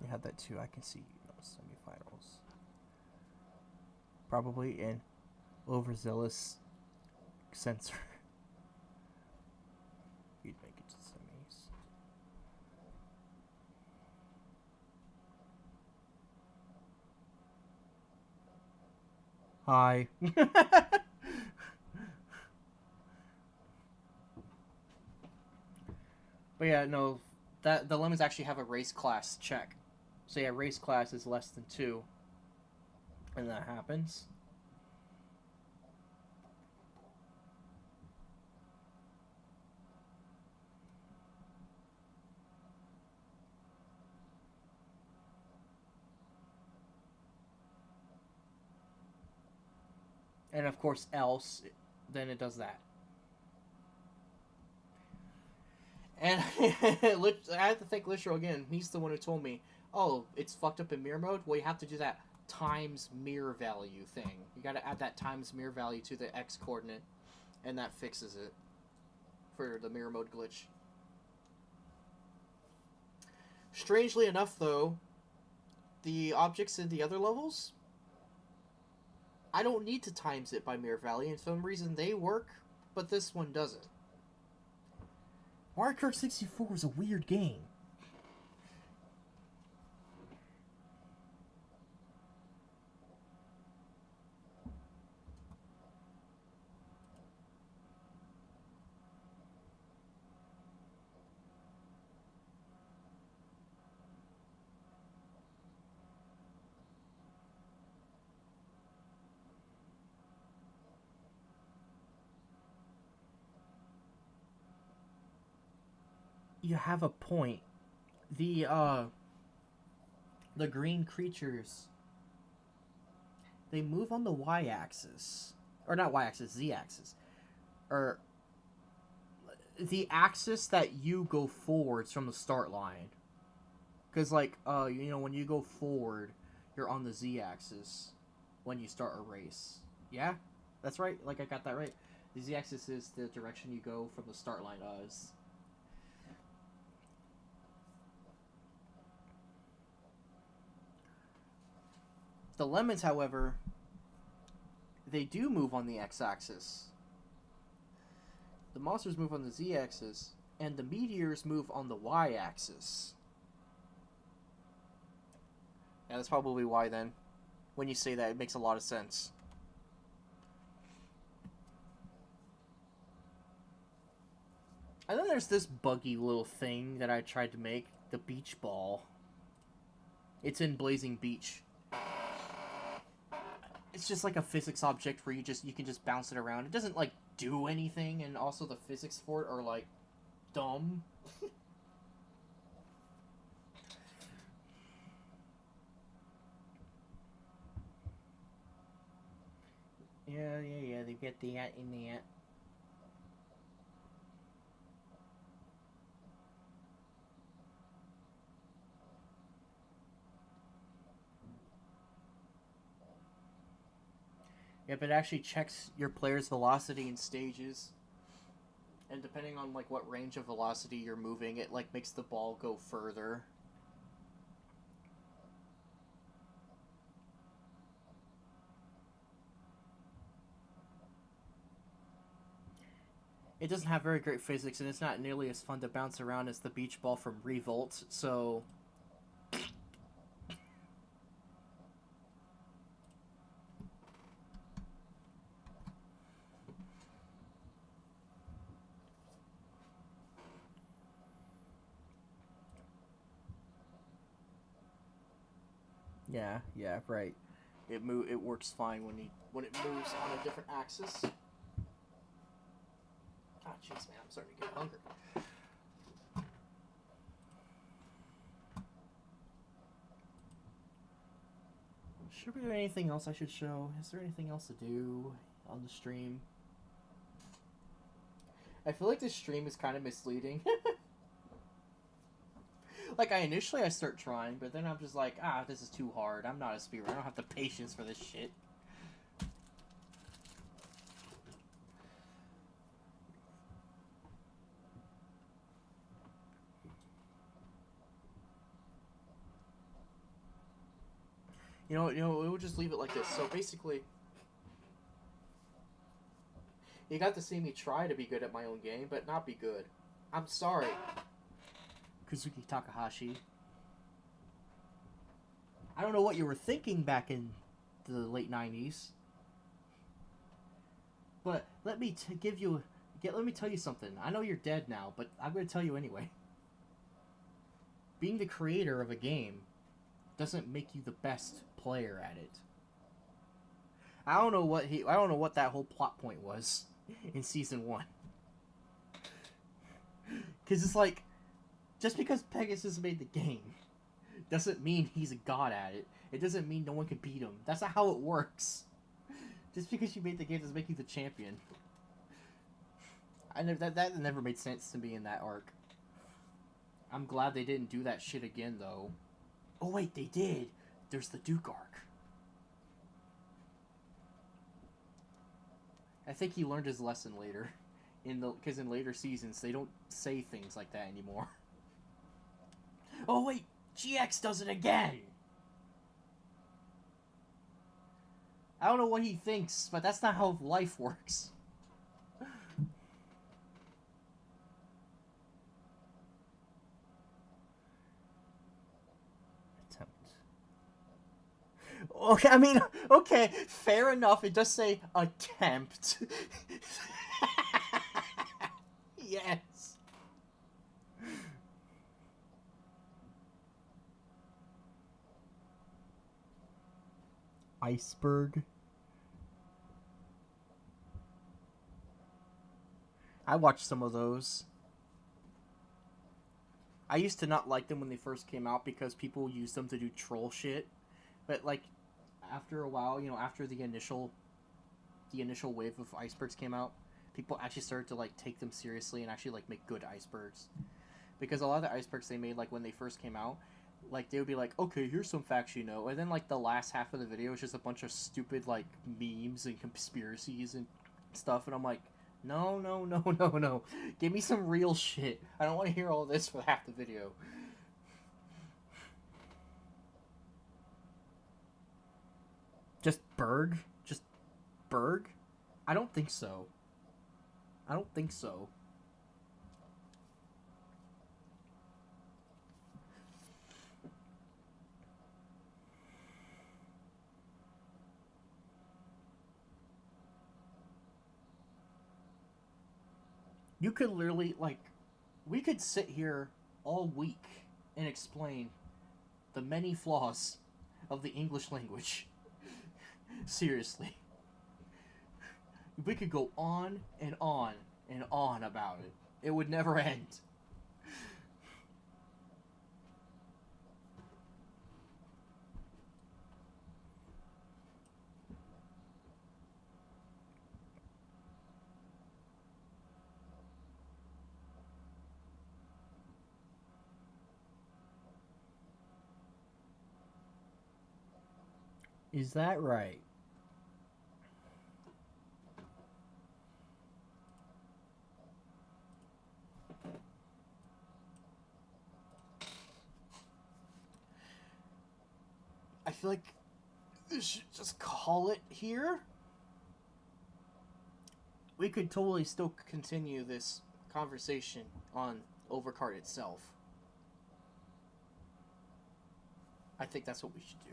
You had that too. I can see semifinals. Probably an overzealous censor. You'd make it to semis. Hi. But yeah, no, that the lemons actually have a race class check. So yeah, race class is less than 2, and that happens. And of course, else, then it does that. And I have to thank Literal again. He's the one who told me, oh, it's fucked up in mirror mode. Well, you have to do that times mirror value thing. You got to add that times mirror value to the x coordinate, and that fixes it for the mirror mode glitch. Strangely enough, though, the objects in the other levels, I don't need to times it by mirror value. And for some reason, they work, but this one doesn't. Mario Kart 64 was a weird game. You have a point. The green creatures, they move on the y-axis. Or not y-axis, z-axis. Or the axis that you go forwards from the start line. Because, like, when you go forward, you're on the z-axis when you start a race. Yeah? That's right? Like, I got that right. The z-axis is the direction you go from the start line. The lemons, however, they do move on the x-axis. The monsters move on the z-axis, and the meteors move on the y-axis. Yeah, that's probably why, then. When you say that, it makes a lot of sense. And then there's this buggy little thing that I tried to make, the beach ball. It's in Blazing Beach. It's just like a physics object where you can just bounce it around. It doesn't like do anything, and also the physics for it are like dumb. Yeah, they get that in that. Yep, it actually checks your player's velocity in stages. And depending on like what range of velocity you're moving, it like makes the ball go further. It doesn't have very great physics, and it's not nearly as fun to bounce around as the beach ball from Revolt, so... Yeah, right. It works fine when it moves on a different axis. Ah, jeez, man, I'm starting to get hungry. Should there be anything else I should show? Is there anything else to do on the stream? I feel like this stream is kind of misleading. Like, I start trying, but then I'm just like, this is too hard. I'm not a speedrunner. I don't have the patience for this shit. We'll just leave it like this. So basically, you got to see me try to be good at my own game, but not be good. I'm sorry, Kazuki Takahashi. I don't know what you were thinking back in the late 90s. But let me tell you something. I know you're dead now, but I'm going to tell you anyway. Being the creator of a game doesn't make you the best player at it. I don't know what that whole plot point was in season 1. Cuz it's like just because Pegasus made the game doesn't mean he's a god at it. It doesn't mean no one can beat him. That's not how it works. Just because you made the game doesn't make you the champion. That never made sense to me in that arc. I'm glad they didn't do that shit again, though. Oh wait, they did. There's the Duke arc. I think he learned his lesson later, because in later seasons they don't say things like that anymore. Oh wait, GX does it again. I don't know what he thinks, but that's not how life works. Attempt. Okay, I mean, okay, fair enough. It does say attempt. Yes. Iceberg. I watched some of those. I used to not like them when they first came out because people used them to do troll shit. But like after a while, after the initial wave of icebergs came out, people actually started to like take them seriously and actually like make good icebergs. Because a lot of the icebergs they made like when they first came out, like they would be like, okay, here's some facts you know, and then like the last half of the video is just a bunch of stupid like memes and conspiracies and stuff, and I'm like, no, no, no, no, no, give me some real shit. I don't want to hear all this for half the video. Just Berg? Just Berg? I don't think so. I don't think so. You could literally, like, we could sit here all week and explain the many flaws of the English language. Seriously. We could go on and on and on about it. It would never end. Is that right? feel like we should just call it here. We could totally still continue this conversation on Overcard itself. I think that's what we should do.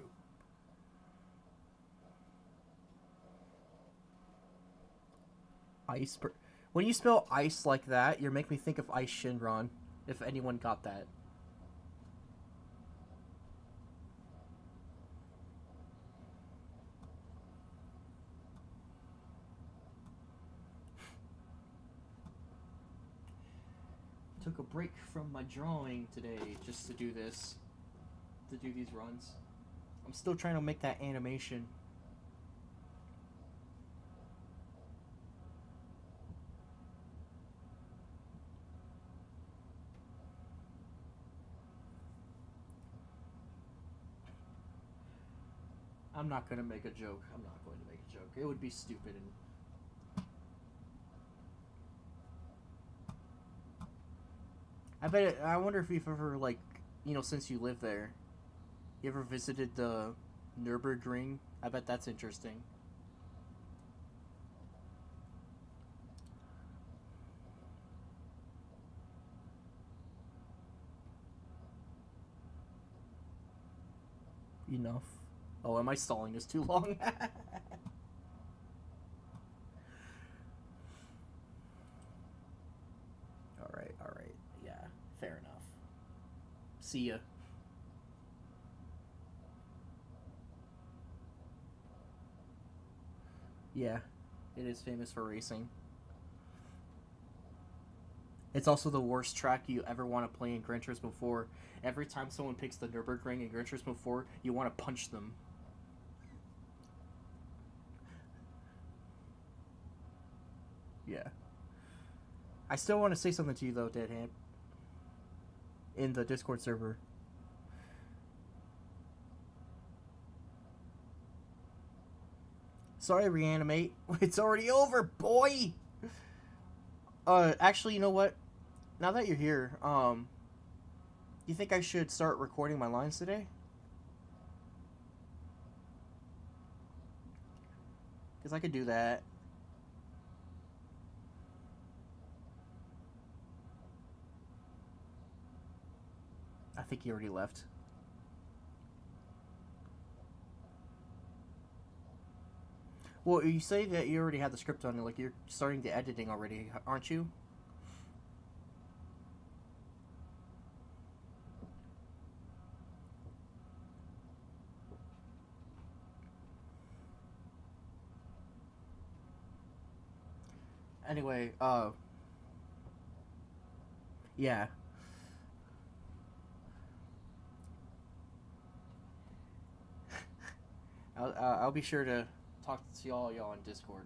When you spell ice like that, you make me think of Ice Shinron, if anyone got that. Took a break from my drawing today just to do this. To do these runs. I'm still trying to make that animation. I'm not gonna make a joke. I'm not going to make a joke. It would be stupid and... I wonder if you've ever, like, you know, since you live there, you ever visited the Nürburgring? I bet that's interesting. Enough. Oh, am I stalling this too long? Alright. Yeah, fair enough. See ya. Yeah, it is famous for racing. It's also the worst track you ever want to play in Gran Turismo 4. Every time someone picks the Nürburgring in Gran Turismo 4, you want to punch them. Yeah. I still want to say something to you, though, Deadhand. In the Discord server. Sorry, Reanimate. It's already over, boy! Actually, you know what? Now that you're here, you think I should start recording my lines today? Because I could do that. I think he already left. Well, you say that you already had the script on, like you're starting the editing already, aren't you? Anyway, yeah. I'll be sure to talk to y'all on Discord.